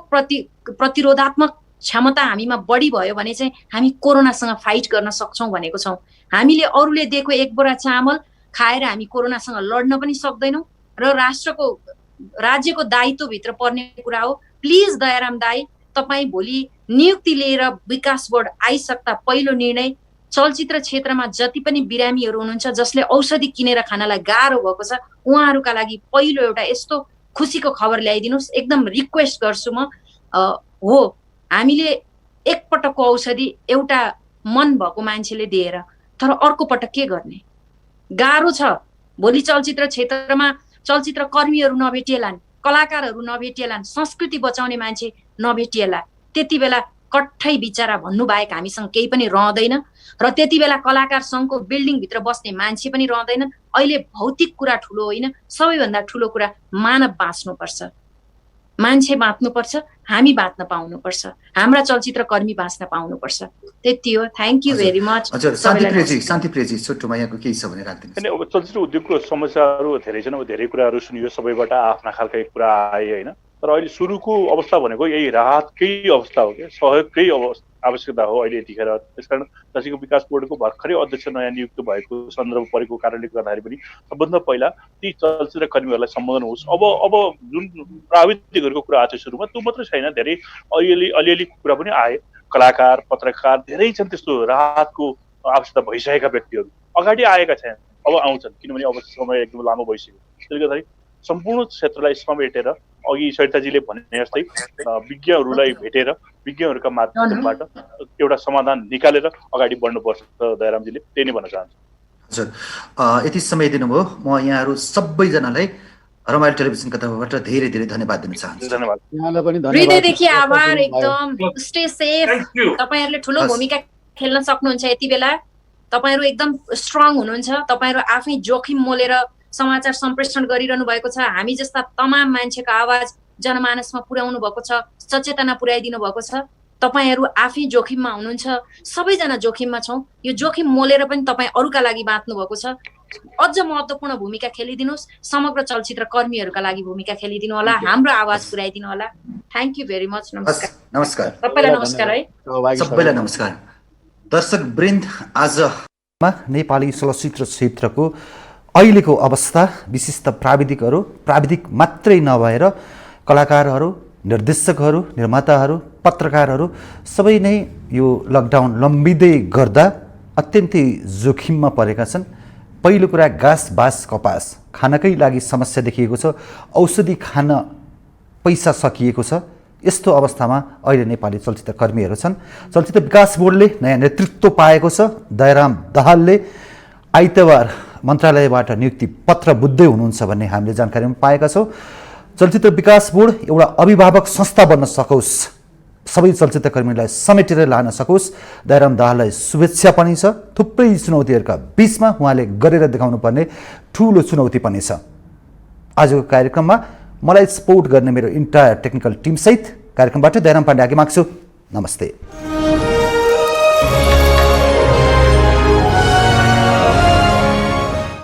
प्रतिरोधात्मक क्षमता हामीमा बढी भयो भने चाहिँ हामी कोरोनासँग फाइट गर्न सक्छौँ भनेको छौँ। हामीले अरूले दिएको एक बोरा चामल खाएर हामी कोरोनासँग लड्न पनि सक्दैनौँ र राज्यको दायित्वभित्र पर्ने कुरा हो। प्लिज दयाराम दाई, तपाईँ भोलि नियुक्ति लिएर विकास बोर्ड आइसक्दा पहिलो निर्णय चलचित्र क्षेत्रमा जति पनि बिरामीहरू हुनुहुन्छ जसले औषधि किनेर खानलाई गाह्रो भएको छ उहाँहरूका लागि पहिलो एउटा यस्तो खुसीको खबर ल्याइदिनुहोस्। एकदम रिक्वेस्ट गर्छु म। हो, हामीले एकपटकको औषधि एउटा मन भएको मान्छेले दिएर, तर अर्को पटक के गर्ने? गाह्रो छ। भोलि चलचित्र क्षेत्रमा चलचित्र कर्मीहरू नभेटिएलान्, कलाकारहरू नभेटिएलान्, संस्कृति बचाउने मान्छे नभेटिएला। त्यति बेला कठै बिचारा भन्नुबाहेक हामीसँग केही पनि रहँदैन र त्यति बेला कलाकार सङ्घको बिल्डिङभित्र बस्ने मान्छे पनि रहँदैनन्। अहिले भौतिक कुरा ठुलो होइन, सबैभन्दा ठुलो कुरा मानव बाँच्नुपर्छ, मान्छे बाँच्नुपर्छ, हामी बाँच्न पाउनुपर्छ, हाम्रा चलचित्र कर्मी बाँच्न पाउनुपर्छ। त्यति हो। Thank you very much. हजुर, शान्ति प्रियजी छोटोमा यहाँको केही छ भने राखिदिनुहोस्। अब चलचित्र उद्योगको समस्याहरू धेरै छन्, अब धेरै कुराहरू सुनियो, सबैबाट आफ्ना खालकै कुरा आए होइन। तर अहिले सुरुको अवस्था भनेको यही राहतकै अवस्था हो क्या, सहयोगकै आवश्यकता हो अहिले यतिखेर। त्यसकारण चलचित्र विकास बोर्डको भर्खरै अध्यक्ष नयाँ नियुक्त भएको सन्दर्भ परेको कारणले गर्दाखेरि पनि सबभन्दा पहिला ती चलचित्र कर्मीहरूलाई सम्बोधन होस्। अब जुन प्राविधिकहरूको कुरा आएको थियो सुरुमा, त्यो मात्रै छैन, धेरै अलिअलि कुरा पनि आए। कलाकार, पत्रकार धेरै छन् त्यस्तो राहतको आवश्यकता भइसकेका व्यक्तिहरू, अगाडि आएका छैनन्, अब आउँछन्, किनभने अब समय एकदम लामो भइसक्यो। त्यसले गर्दाखेरि सम्पूर्ण क्षेत्रलाई समेटेर अघि सरिताजीले भने जस्तै विज्ञहरूलाई भेटेर विज्ञहरूका माध्यमबाट एउटा समाधान निकालेर अगाडि बढ्नुपर्छ। दयारामजीले त्यही नै भन्न चाहन्छु। हजुर, यति समय दिनुभयो। म यहाँहरू सबैजनालाई रमाइलो टेलिभिजनका तर्फबाट धेरै धेरै धन्यवाद दिन चाहन्छु। धन्यवाद। यहाँलाई पनि धन्यवाद। हृदयदेखि आभार। एकदम स्टे सेफ। तपाईँहरूले ठुलो भूमिका खेल्न सक्नुहुन्छ यति बेला। तपाईँहरू एकदम स्ट्रङ हुनुहुन्छ। तपाईँहरू आफै जोखिम मोलेर समाचार सम्प्रेषण गरिरहनु भएको छ। हामी जस्ता तमाम मान्छेको आवाज जनमानसमा पुर्याउनु भएको छ, सचेतना पुर्याइदिनु भएको छ। तपाईँहरू आफै जोखिममा हुनुहुन्छ, सबैजना जोखिममा छौँ। यो जोखिम मोलेर पनि तपाईँ अरूका लागि बाँच्नु भएको छ। अझ महत्त्वपूर्ण भूमिका खेलिदिनुहोस्। समग्र चलचित्र कर्मीहरूका लागि भूमिका खेलिदिनु होला, हाम्रो आवाज पुर्याइदिनु होला। Thank you very much. नमस्कार। नमस्कार सबैलाई नमस्कार है। सबैलाई नमस्कार। दर्शक वृन्द, आजमा नेपाली चलचित्र क्षेत्रको अहिलेको अवस्था, विशिष्ट प्राविधिक मात्रै नभएर कलाकारहरू, निर्देशकहरू, निर्माताहरू, पत्रकारहरू सबै नै यो लकडाउन लम्बिँदै गर्दा अत्यन्तै जोखिममा परेका छन्। पहिलो कुरा, घाँस बाँस कपास खानकै लागि समस्या देखिएको छ, औषधि खान पैसा सकिएको छ। यस्तो अवस्थामा अहिले नेपाली चलचित्र कर्मीहरू छन्। चलचित्र विकास बोर्डले नयाँ नेतृत्व पाएको छ। दयाराम दाहालले आइतबार मन्त्रालयबाट नियुक्ति पत्र बुझ्दै हुनुहुन्छ भन्ने हामीले जानकारी पाएका छौँ। चलचित्र विकास बोर्ड एउटा अभिभावक संस्था बन्न सकोस्, सबै चलचित्र कर्मीलाई समेटेर लान सकोस्। दयाराम दाहाललाई शुभेच्छा पनि छ। थुप्रै चुनौतीहरूका बिचमा उहाँले गरेर देखाउनु पर्ने ठुलो चुनौती पनि छ। आजको कार्यक्रममा मलाई सपोर्ट गर्ने मेरो इन्टायर टेक्निकल टिमसहित कार्यक्रमबाट दयाराम पाण्डे आगे माग्छु। नमस्ते।